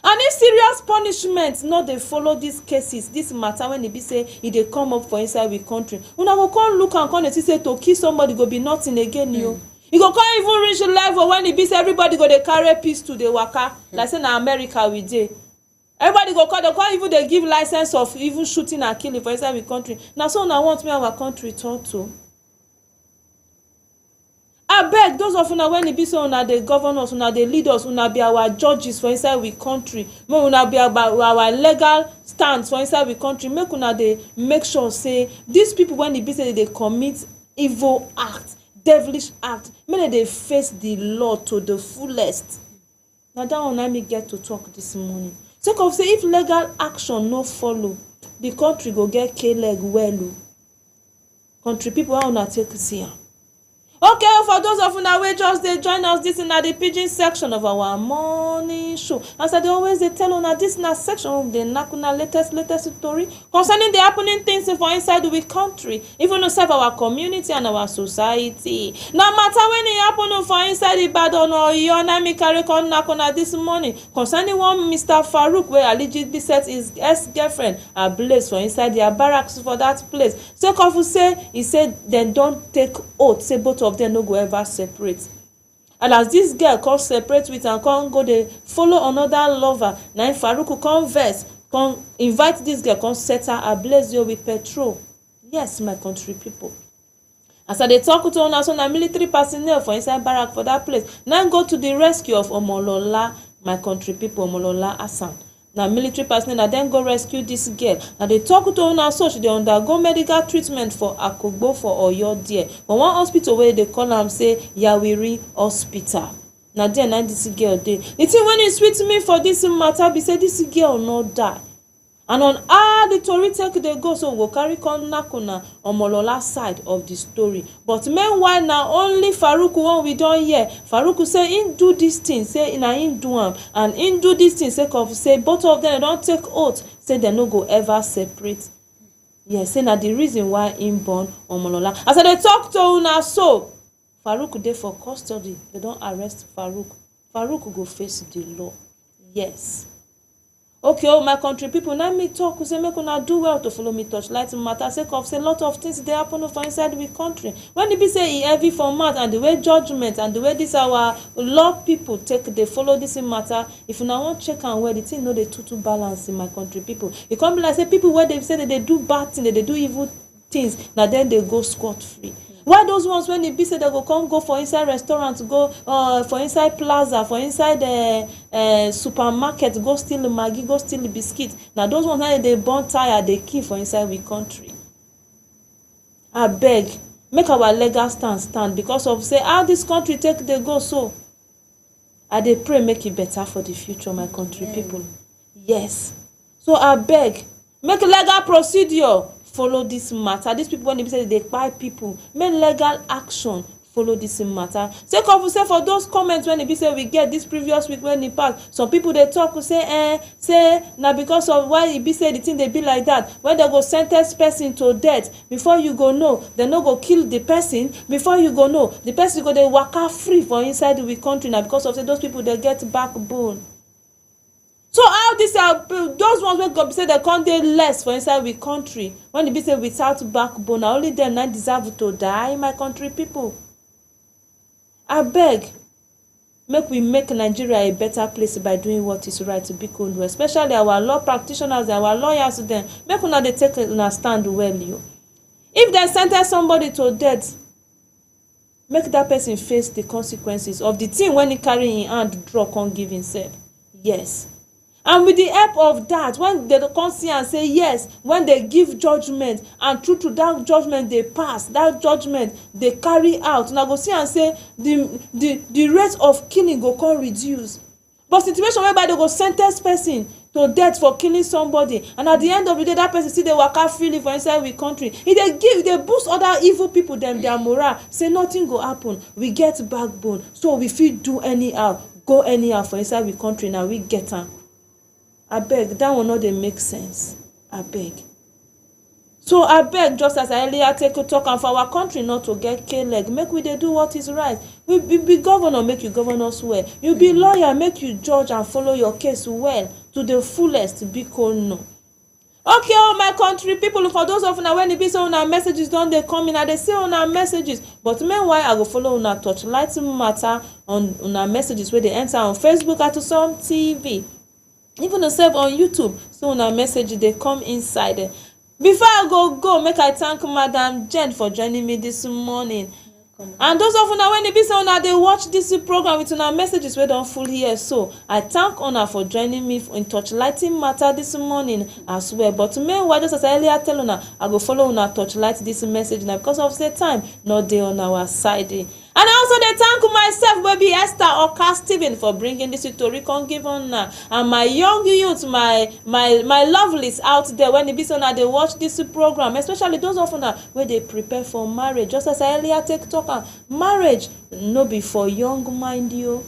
and if serious punishment no dey follow these cases, this matter when e be say e dey come up for inside we country, una go come look and come dey see say to kill somebody go be nothing again. E go come even reach level when e be say everybody go dey carry pistol dey waka like say na America we dey. Everybody go come, they can't even they give license of even shooting and killing for inside the country. Now, so now want me our country turn to. I beg those of una when it be so una the governors, una the leaders, una be our judges for inside we country. Make una be our legal stands for inside we country. Make una they make sure say these people when it be say they commit evil act, devilish act, make they face the law to the fullest. Now that one I me get to talk this morning. Sake of say if legal action no follow, the country go get k-leg well. Country people how una take see am. Okay, for those of una wey just dey join us, this na the pidgin section of our morning show. As I dey always dey tell una, this na section of the knack una latest story concerning the happening things for inside we country, even inside our community and our society. Now matter when e happen for inside Ibadan or Oyo, na me carry come knack una this morning concerning one Mr. Farouk wey allegedly set his ex-girlfriend ablaze for inside their barracks for that place. Sake of say he said dem don take oath say both of them no go ever separate. And as this girl come separate with and come go dey follow another lover, na Farouk come vex, come invite this girl, come set her ablaze with petrol. Yes, my country people. As I dey talk to una, so na military personnel for inside barrack for that place now go to the rescue of Omolola, my country people, Omolola Hassan. Now military personnel na then go rescue this girl. Now they talk to una so she dey undergo medical treatment for Akogbo for Oyo there. But one hospital where they call am say Yawiri Hospital. Now there na this girl dey. The thing when it sweet me for this matter be say this girl no die. And on how the tori take dey go, so we go carry come knack una Omolola side of the story. But meanwhile now only Farouk one we don hear. Farouk say him do this thing, say na him do am, and him do this thing sake of say both of them don take oath say they no go ever separate. Yes, say na the reason why him born Omolola. As I dey talk to una so, Farouk dey for custody. They don arrest Farouk. Farouk go face the law. Yes. Okay, oh my country people, now me talk, say make una do well to follow me touch light matter. Sake of say a lot of things they happen for inside we country. When it be say e heavy for mouth and the way judgment and the way this our law people take they follow this matter. If una want check and where the thing no they too balance in my country people. It come be like say people where they say that they do bad things, they do evil things, now then they go scot free. Why those ones when it be say they go for inside restaurants, go for inside plaza, for inside supermarket, go steal the Maggi, go steal the biscuit. Now those ones now they burn tire, they kill for inside we country. I beg, make our legal stand because of say how this country take they go so. I dey pray make it better for the future, my country people. Yes. So I beg, make legal procedure follow this matter. These people when they say they buy people, make legal action follow this matter. Sake of say for those comments when they be say we get this previous week when it passed, some people they talk to say now because of why it be say the thing they be like that, when they go sentence person to death, before you go know they no go kill the person, before you go know the person go they waka free for inside the country now because of say those people they get backbone. So how this those ones when God say they can't dey less for inside we country, when it be say without backbone, only them not deserve to die, my country people. I beg, make we make Nigeria a better place by doing what is right to be cool, especially our law practitioners, our lawyers. Then make una they take una stand well. You, if they sentence somebody to death, make that person face the consequences of the thing when he carry in hand draw can't give himself. Yes. And with the help of that, when they come see and say yes, when they give judgment, and true to that judgment they pass, that judgment they carry out, now go see and say the rate of killing go come reduce. But situation whereby they go sen ten ce person to death for killing somebody, and at the end of the day that person still dey waka freely for inside we country, e dey boost other evil people dem their morale, say nothing go happen, we get backbone, so we fit do anyhow, go anyhow for inside we country, na we get am. Abeg, that one no dey make sense. Abeg. So abeg, just as I earlier take talk am, for our country not to get k-leg, make we dey do what is right. We be governor, make you govern us well. You be lawyer, make you judge and follow your case well to the fullest. Biko no. Okay, oh my country people, for those of una when e be say una messages don dey come in, I dey see una messages, but meanwhile I go follow una torchlight matter on una messages wey dey enter on Facebook at Some TV, even yourself on YouTube, so una message dey come inside. Before I go, make I thank Madam Jen for joining me this morning. And those of una when e be say una dey watch this program with una messages wey don full here, so I thank una for joining me in torchlighting matter this morning as well. But meanwhile, just as I earlier tell una, I go follow una torchlight this message now because of the time not dey on our side. And I also dey thank myself, baby Esther Oka Stephen, for bringing this story come give una, and my young youth, my lovelies out there when e be say una dey watch this program, especially those of una wey dey prepare for marriage. Just as I earlier take talk, marriage no be for young mind yo.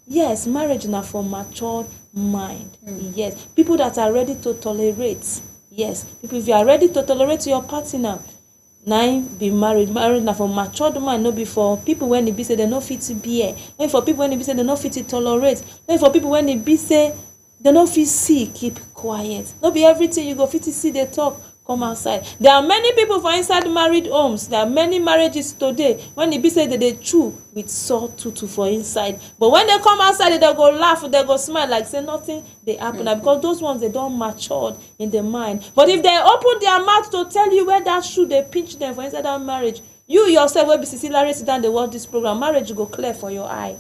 Yes, marriage na for matured mind. Yes, people that are ready to tolerate. Yes, people, if you are ready to tolerate your partner, na be marriage na for matured mind, no be for people when e be say they no fit bear, no for people when e be say they no fit tolerate, no for people when e be say they no fit see, keep quiet. No be everything you go fit see they talk come outside. There are many people for inside married homes. There are many marriages today when e be say they chew with sore tutu for inside, but when they come outside, they go laugh, they go smile like say nothing dey happen, because those ones they don matured in the mind. But if they open their mouth to tell you where that shoe they pinch them for inside that marriage, you yourself will be Cecilia sit down dey watch this program, marriage go clear for your eye.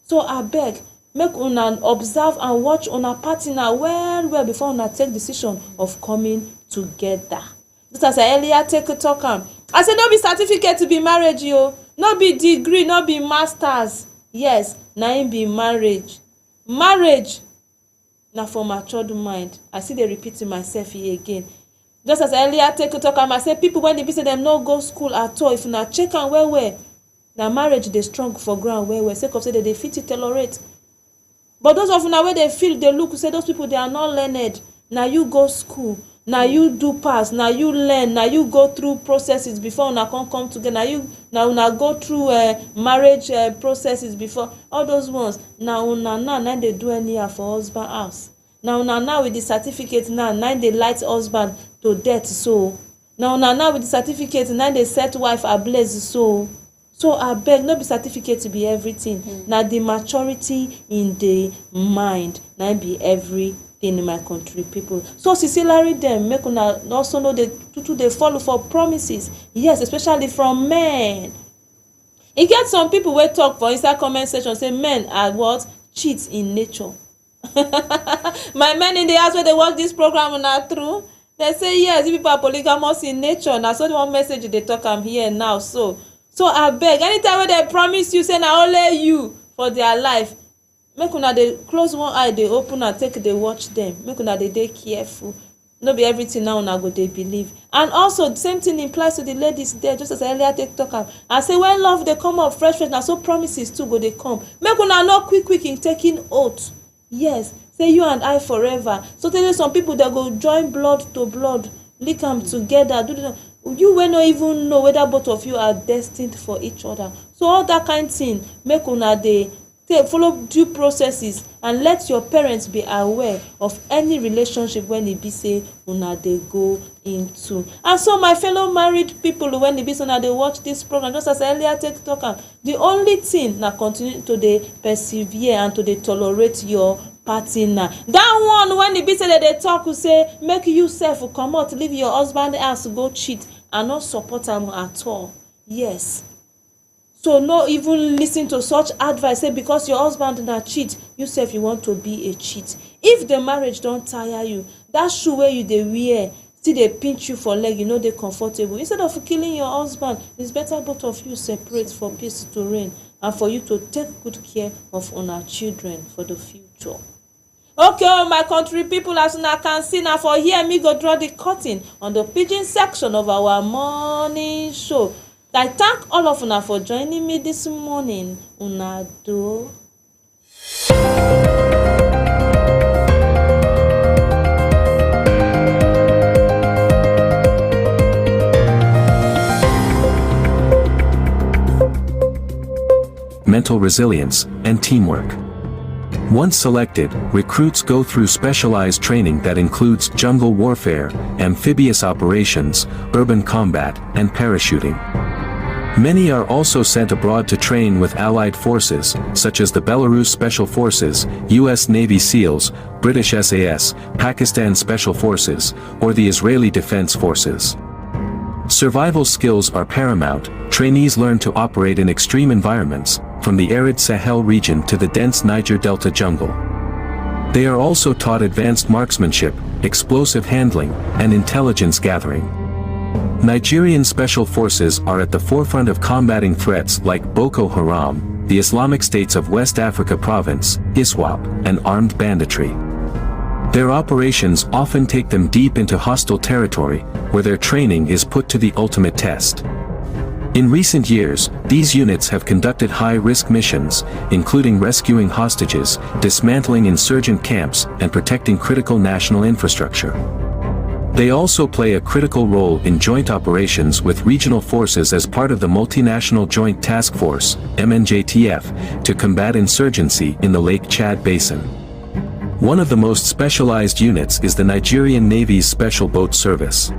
So I beg, make una observe and watch una partner well before una take decision of coming together. Just as I earlier take a talk am, I say no be certificate to be marriage yo, no be degree, no be masters. Yes, na im be marriage. Marriage na for matured mind. I see they repeating myself here again. Just as I earlier take a talk am, I say people when they be say them no go school at all, if una check am well, na marriage dey strong for ground well, sake of say they fit to tolerate. But those of una where they feel, they look, say those people they are not learned. Now you go school, now you do pass, now you learn, now you go through processes before una come together. Now una go through marriage processes before all those ones. Now una they do anyhow for husband house. Now with the certificate now they light husband to death. So now with the certificate now they set wife ablaze. So I beg, no be certificate to be everything. Now the maturity in the mind now be everything in my country people. So sincerely them make una also know they follow for promises. Yes, especially from men. E get some people wey talk for inside comment section say men are what? Cheats in nature. My men in the house where they watch this program na true. They say yes, people are polygamous in nature. Now so the one message they talk am here now. So I beg, anytime when they promise you say na only you for their life, make una dey close one eye, dey open and take dey watch them. Make una dey careful. No be everything now una go dey believe. And also the same thing implies to the ladies there, just as I earlier take talk am. I say when love dey come up fresh, na so promises too go dey come. Make una no quick in taking oath. Yes, say you and I forever. So tell you some people that go join blood to blood, link am together. You will not even know whether both of you are destined for each other. So all that kind of thing, make una dey follow due processes and let your parents be aware of any relationship when e be say una dey go into. And so my fellow married people, when e be say una dey watch this program, just as I earlier take talk am, the only thing na continue to dey persevere and to dey tolerate your partner. That one when e be say they talk who say make you sef comot leave your husband house go cheat, and not support am at all. Yes. So no even listen to such advice, say because your husband na cheat, you sef you want to be a cheat. If the marriage don't tire you, that shoe where you dey wear still dey pinch you for leg, you know they comfortable. Instead of killing your husband, it's better both of you separate for peace to reign. and for you to take good care of una children for the future. Okay, oh my country people, as una can see now, for here me go draw the curtain on the pidgin section of our morning show. I thank all of una for joining me this morning. Una do. Mental resilience and teamwork. Once selected, recruits go through specialized training that includes jungle warfare, amphibious operations, urban combat, and parachuting. Many are also sent abroad to train with allied forces, such as the Belarus Special Forces, U.S. Navy SEALs, British SAS, Pakistan Special Forces, or the Israeli Defense Forces. Survival skills are paramount. Trainees learn to operate in extreme environments, from the arid Sahel region to the dense Niger Delta jungle. They are also taught advanced marksmanship, explosive handling, and intelligence gathering. Nigerian special forces are at the forefront of combating threats like Boko Haram, the Islamic States of West Africa Province, ISWAP, and armed banditry. Their operations often take them deep into hostile territory, where their training is put to the ultimate test. In recent years, these units have conducted high-risk missions, including rescuing hostages, dismantling insurgent camps, and protecting critical national infrastructure. They also play a critical role in joint operations with regional forces as part of the Multinational Joint Task Force, MNJTF, to combat insurgency in the Lake Chad Basin. One of the most specialized units is the Nigerian Navy's Special Boat Service.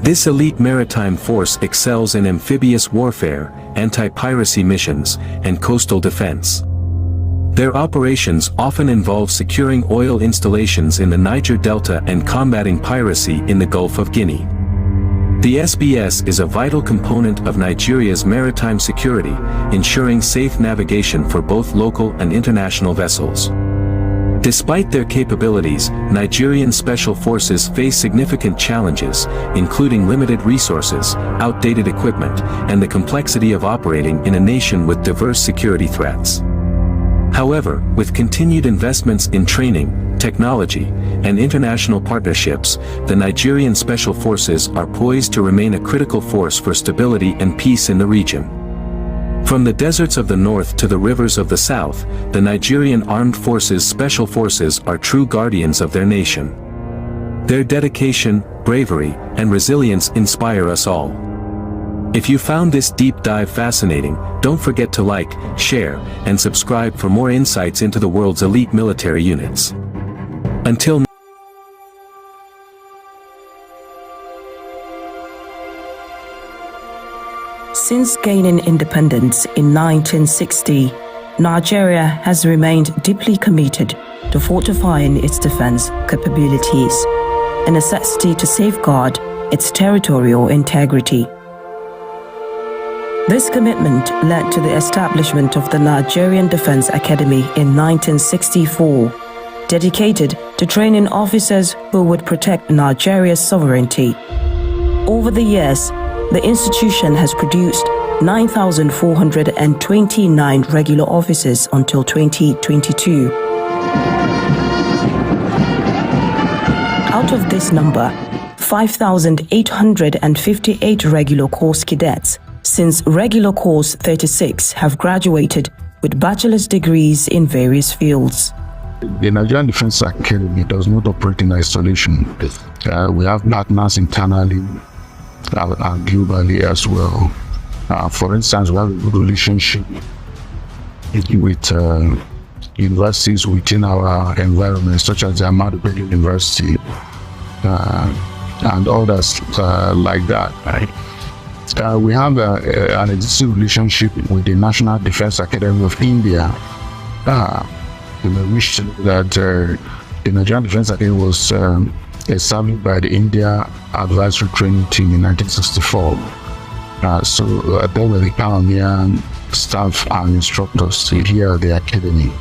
This elite maritime force excels in amphibious warfare, anti-piracy missions, and coastal defense. Their operations often involve securing oil installations in the Niger Delta and combating piracy in the Gulf of Guinea. The SBS is a vital component of Nigeria's maritime security, ensuring safe navigation for both local and international vessels. Despite their capabilities, Nigerian special forces face significant challenges, including limited resources, outdated equipment, and the complexity of operating in a nation with diverse security threats. However, with continued investments in training, technology, and international partnerships, the Nigerian Special Forces are poised to remain a critical force for stability and peace in the region. From the deserts of the north to the rivers of the south, the Nigerian Armed Forces Special Forces are true guardians of their nation. Their dedication, bravery, and resilience inspire us all. If you found this deep dive fascinating, don't forget to like, share, and subscribe for more insights into the world's elite military units. Until Since gaining independence in 1960, Nigeria has remained deeply committed to fortifying its defense capabilities, a necessity to safeguard its territorial integrity. This commitment led to the establishment of the Nigerian Defense Academy in 1964, dedicated to training officers who would protect Nigeria's sovereignty. Over the years, the institution has produced 9,429 regular officers until 2022. Out of this number, 5,858 regular course cadets, since regular course 36 have graduated with bachelor's degrees in various fields. The Nigerian Defense Academy does not operate in isolation. We have partners internally and globally as well. For instance, we have a good relationship with universities within our environment, such as the Ahmadu Bello University and others like that. Right? We have an existing relationship with the National Defense Academy of India. You may wish to know that the Nigerian Defense Academy was established by the India Advisory Training Team in 1964. So they were the pioneer staff and instructors here at the academy.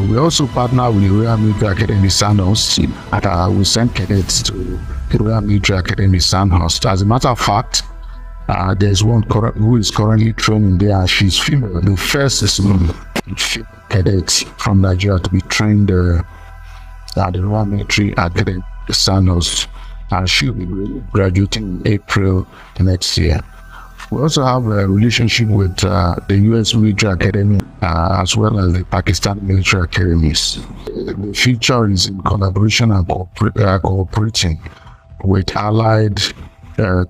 We also partner with the Royal Military Academy Sandhurst. We send cadets to the Royal Military Academy Sandhurst. As a matter of fact, There's one who is currently training there. She's female. The first is female cadet from Nigeria to be trained at the Royal Military Academy, Sanos. She'll be graduating in April next year. We also have a relationship with the U.S. Military Academy as well as the Pakistan Military Academies. The future is in collaboration and cooperating with allied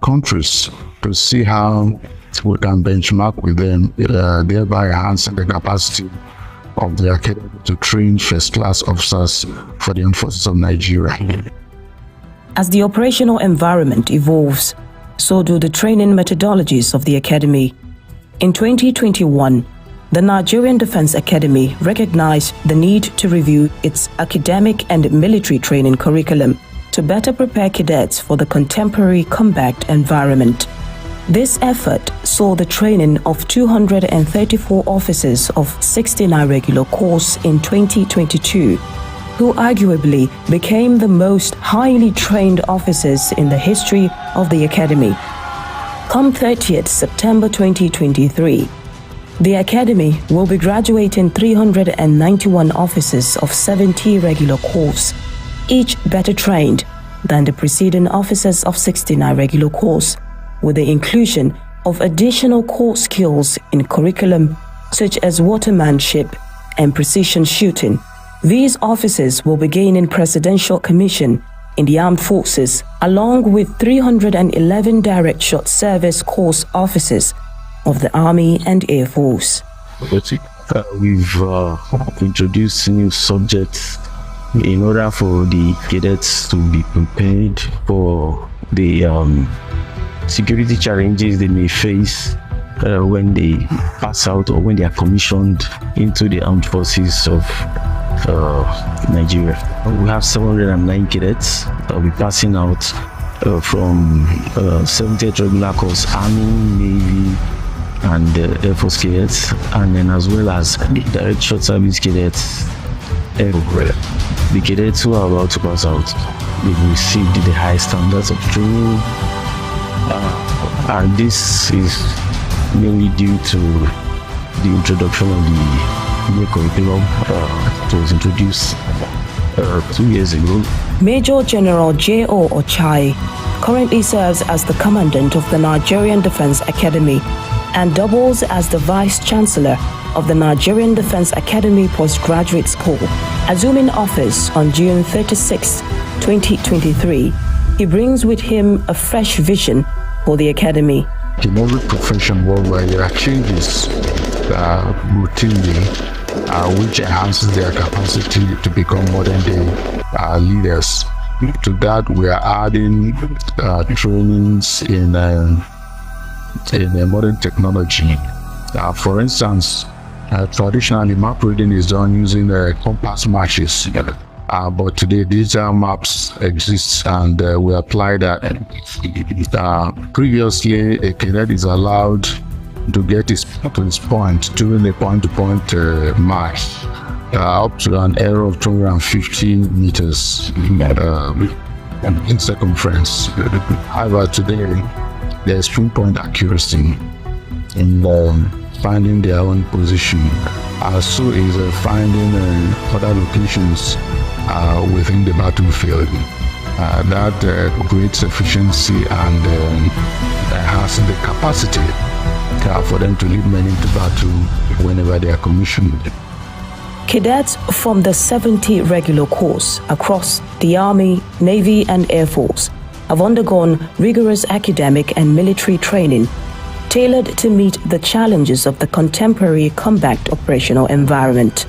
countries to see how we can benchmark with them, thereby enhancing the capacity of the academy to train first-class officers for the armed forces of Nigeria. As the operational environment evolves, so do the training methodologies of the academy. In 2021, the Nigerian Defense Academy recognized the need to review its academic and military training curriculum to better prepare cadets for the contemporary combat environment. This effort saw the training of 234 officers of 69 regular course in 2022, who arguably became the most highly trained officers in the history of the Academy. Come 30th September 2023, the Academy will be graduating 391 officers of 70 regular course, each better trained than the preceding officers of 69 regular course, with the inclusion of additional core skills in curriculum such as watermanship and precision shooting. These officers will be gaining presidential commission in the armed forces, along with 311 direct shot service course officers of the Army and Air Force. We've introduced new subjects in order for the cadets to be prepared for the security challenges they may face when they pass out or when they are commissioned into the armed forces of Nigeria. We have 709 cadets that will be passing out from 70th regular course, Army, Navy, and Air Force cadets, and then as well as direct short service cadets. The cadets who are about to pass out, they've received the high standards of training, and this is mainly due to the introduction of the new curriculum that was introduced 2 years ago. Major General J.O. Ochai currently serves as the commandant of the Nigerian Defense Academy and doubles as the Vice Chancellor of the Nigerian Defense Academy Postgraduate School. Assuming office on June 36, 2023, he brings with him a fresh vision for the Academy. In every profession worldwide, there are changes routinely which enhances their capacity to become modern-day leaders. To that, we are adding trainings in modern technology. For instance, traditionally, map reading is done using compass matches. But today, digital maps exist, and we apply that. Previously, a cadet is allowed to get to his point during a point-to-point march up to an error of 250 meters in circumference. However, today, there's pinpoint accuracy in finding their own position. So is finding other locations within the battlefield. That creates efficiency and enhancing the capacity for them to lead men into battle whenever they are commissioned. Cadets from the 70 regular course across the Army, Navy, and Air Force have undergone rigorous academic and military training tailored to meet the challenges of the contemporary combat operational environment.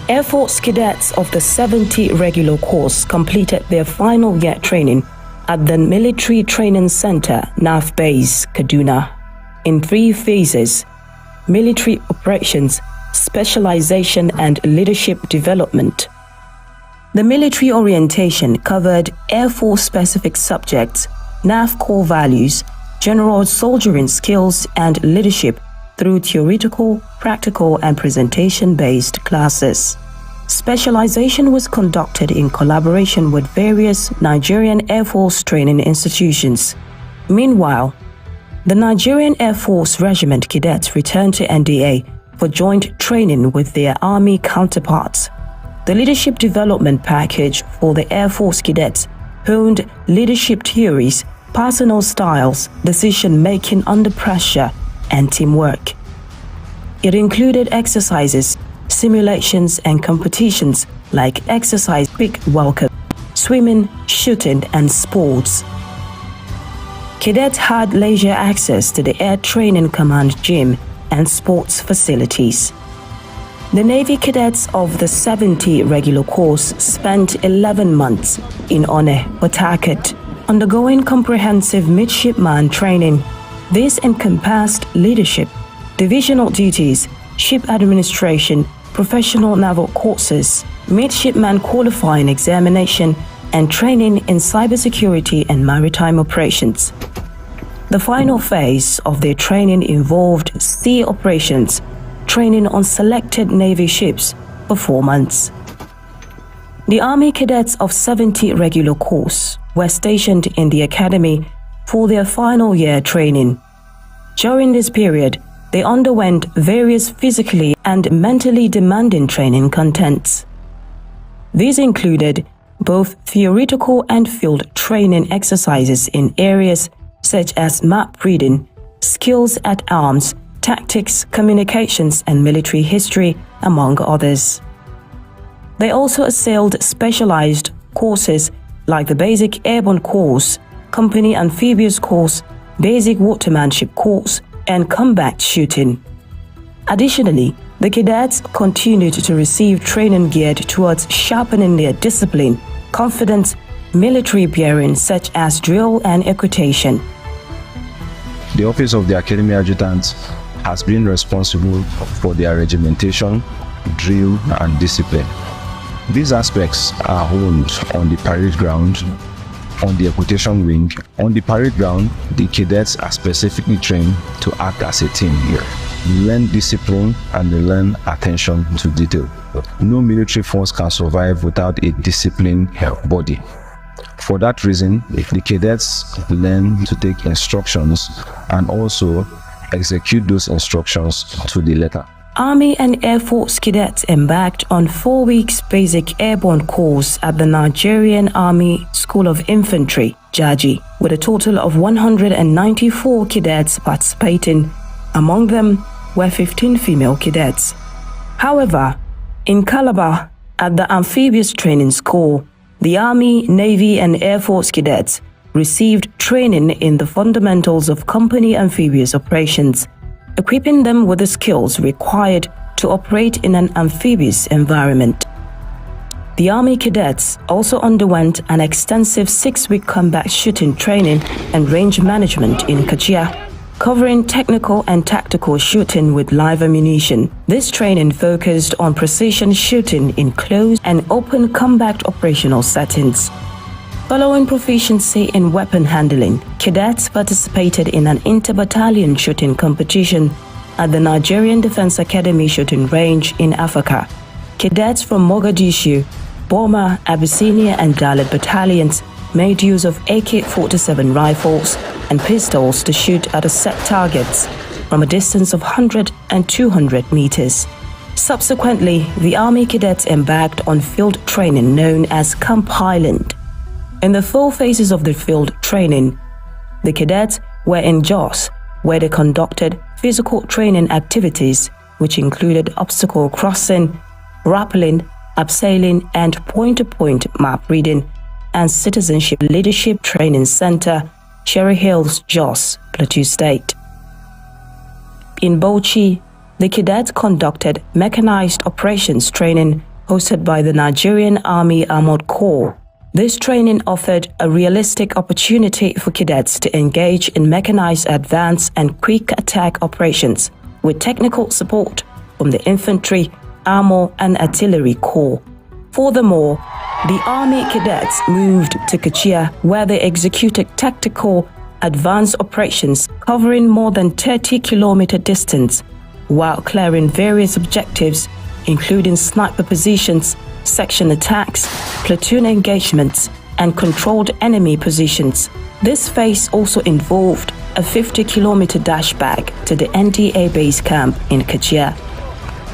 Air Force cadets of the 70 regular course completed their final year training at the Military Training Center, NAF Base, Kaduna, in 3 phases: military operations, specialization, and leadership development. The military orientation covered Air Force-specific subjects, NAF core values, general soldiering skills, and leadership through theoretical, practical, and presentation-based classes. Specialization was conducted in collaboration with various Nigerian Air Force training institutions. Meanwhile, The Nigerian Air Force Regiment cadets returned to NDA for joint training with their Army counterparts. The leadership development package for the Air Force cadets honed leadership theories, personal styles, decision-making under pressure, and teamwork. It included exercises, simulations, and competitions like exercise quick welcome, swimming, shooting, and sports. Cadets had leisure access to the Air Training Command gym and sports facilities. The Navy cadets of the 70 regular course spent 11 months in Onne, Port Harcourt, undergoing comprehensive midshipman training. This encompassed leadership, divisional duties, ship administration, professional naval courses, midshipman qualifying examination, and training in cybersecurity and maritime operations. The final phase of their training involved sea operations, training on selected Navy ships for 4 months. The Army cadets of 70 regular course were stationed in the academy for their final year training. During this period, they underwent various physically and mentally demanding training contents. These included both theoretical and field training exercises in areas such as map reading, skills at arms, tactics, communications, and military history, among others. They also assailed specialized courses like the Basic Airborne Course, Company Amphibious Course, Basic Watermanship Course, and Combat Shooting. Additionally, the cadets continued to receive training geared towards sharpening their discipline, confidence, military bearing such as drill and equitation. The Office of the Academy Adjutant has been responsible for their regimentation, drill, and discipline. These aspects are honed on the parade ground, on the equitation wing. On the parade ground, the cadets are specifically trained to act as a team here. They learn discipline and they learn attention to detail. No military force can survive without a disciplined body. For that reason, the cadets learn to take instructions and also execute those instructions to the letter. Army and Air Force cadets embarked on 4 weeks basic airborne course at the Nigerian Army School of Infantry, JAGI, with a total of 194 cadets participating. Among them were 15 female cadets. However, in Calabar, at the Amphibious Training School, the Army, Navy, and Air Force cadets received training in the fundamentals of company amphibious operations, equipping them with the skills required to operate in an amphibious environment. The Army cadets also underwent an extensive 6-week combat shooting training and range management in Kachia, covering technical and tactical shooting with live ammunition. This training focused on precision shooting in close and open combat operational settings. Following proficiency in weapon handling, cadets participated in an inter-battalion shooting competition at the Nigerian Defense Academy shooting range in Africa. Cadets from Mogadishu, Boma, Abyssinia, and Dalit battalions made use of AK-47 rifles and pistols to shoot at set targets from a distance of 100 and 200 meters. Subsequently, the Army cadets embarked on field training known as Camp Highland. In the 4 phases of the field training, the cadets were in Jos, where they conducted physical training activities, which included obstacle crossing, rappelling, abseiling, and point-to-point map reading, and Citizenship Leadership Training Center, Cherry Hills, Jos, Plateau State. In Bauchi, the cadets conducted mechanized operations training hosted by the Nigerian Army Armored Corps. This training offered a realistic opportunity for cadets to engage in mechanized advance and quick attack operations with technical support from the infantry, armor, and artillery corps. Furthermore, the Army cadets moved to Kachia, where they executed tactical advance operations covering more than 30-kilometer distance while clearing various objectives, including sniper positions, section attacks, platoon engagements, and controlled enemy positions. This phase also involved a 50-kilometer dash back to the NDA base camp in Kachia,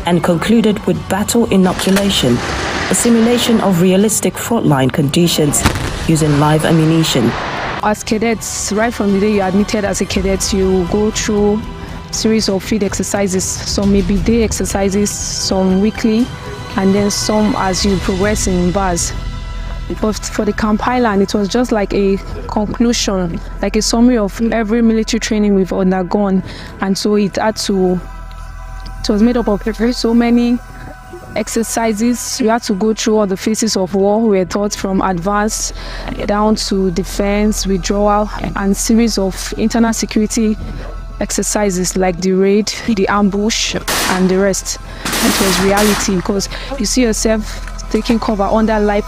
and concluded with battle inoculation, a simulation of realistic frontline conditions using live ammunition. As cadets, right from the day you're admitted as a cadet, you go through a series of field exercises. Some may be day exercises, some weekly, and then some as you progress in bars. But for the Camp Highland, it was just like a conclusion, like a summary of every military training we've undergone. And so it was made up of so many exercises. We had to go through all the phases of war. We were taught from advance down to defense, withdrawal, and series of internal security exercises like the raid, the ambush, and the rest. It was reality because you see yourself taking cover under live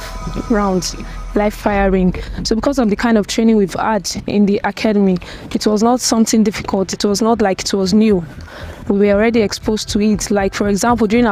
rounds, live firing. So because of the kind of training we've had in the academy, it was not something difficult. It was not like it was new. We were already exposed to it. Like, for example, during our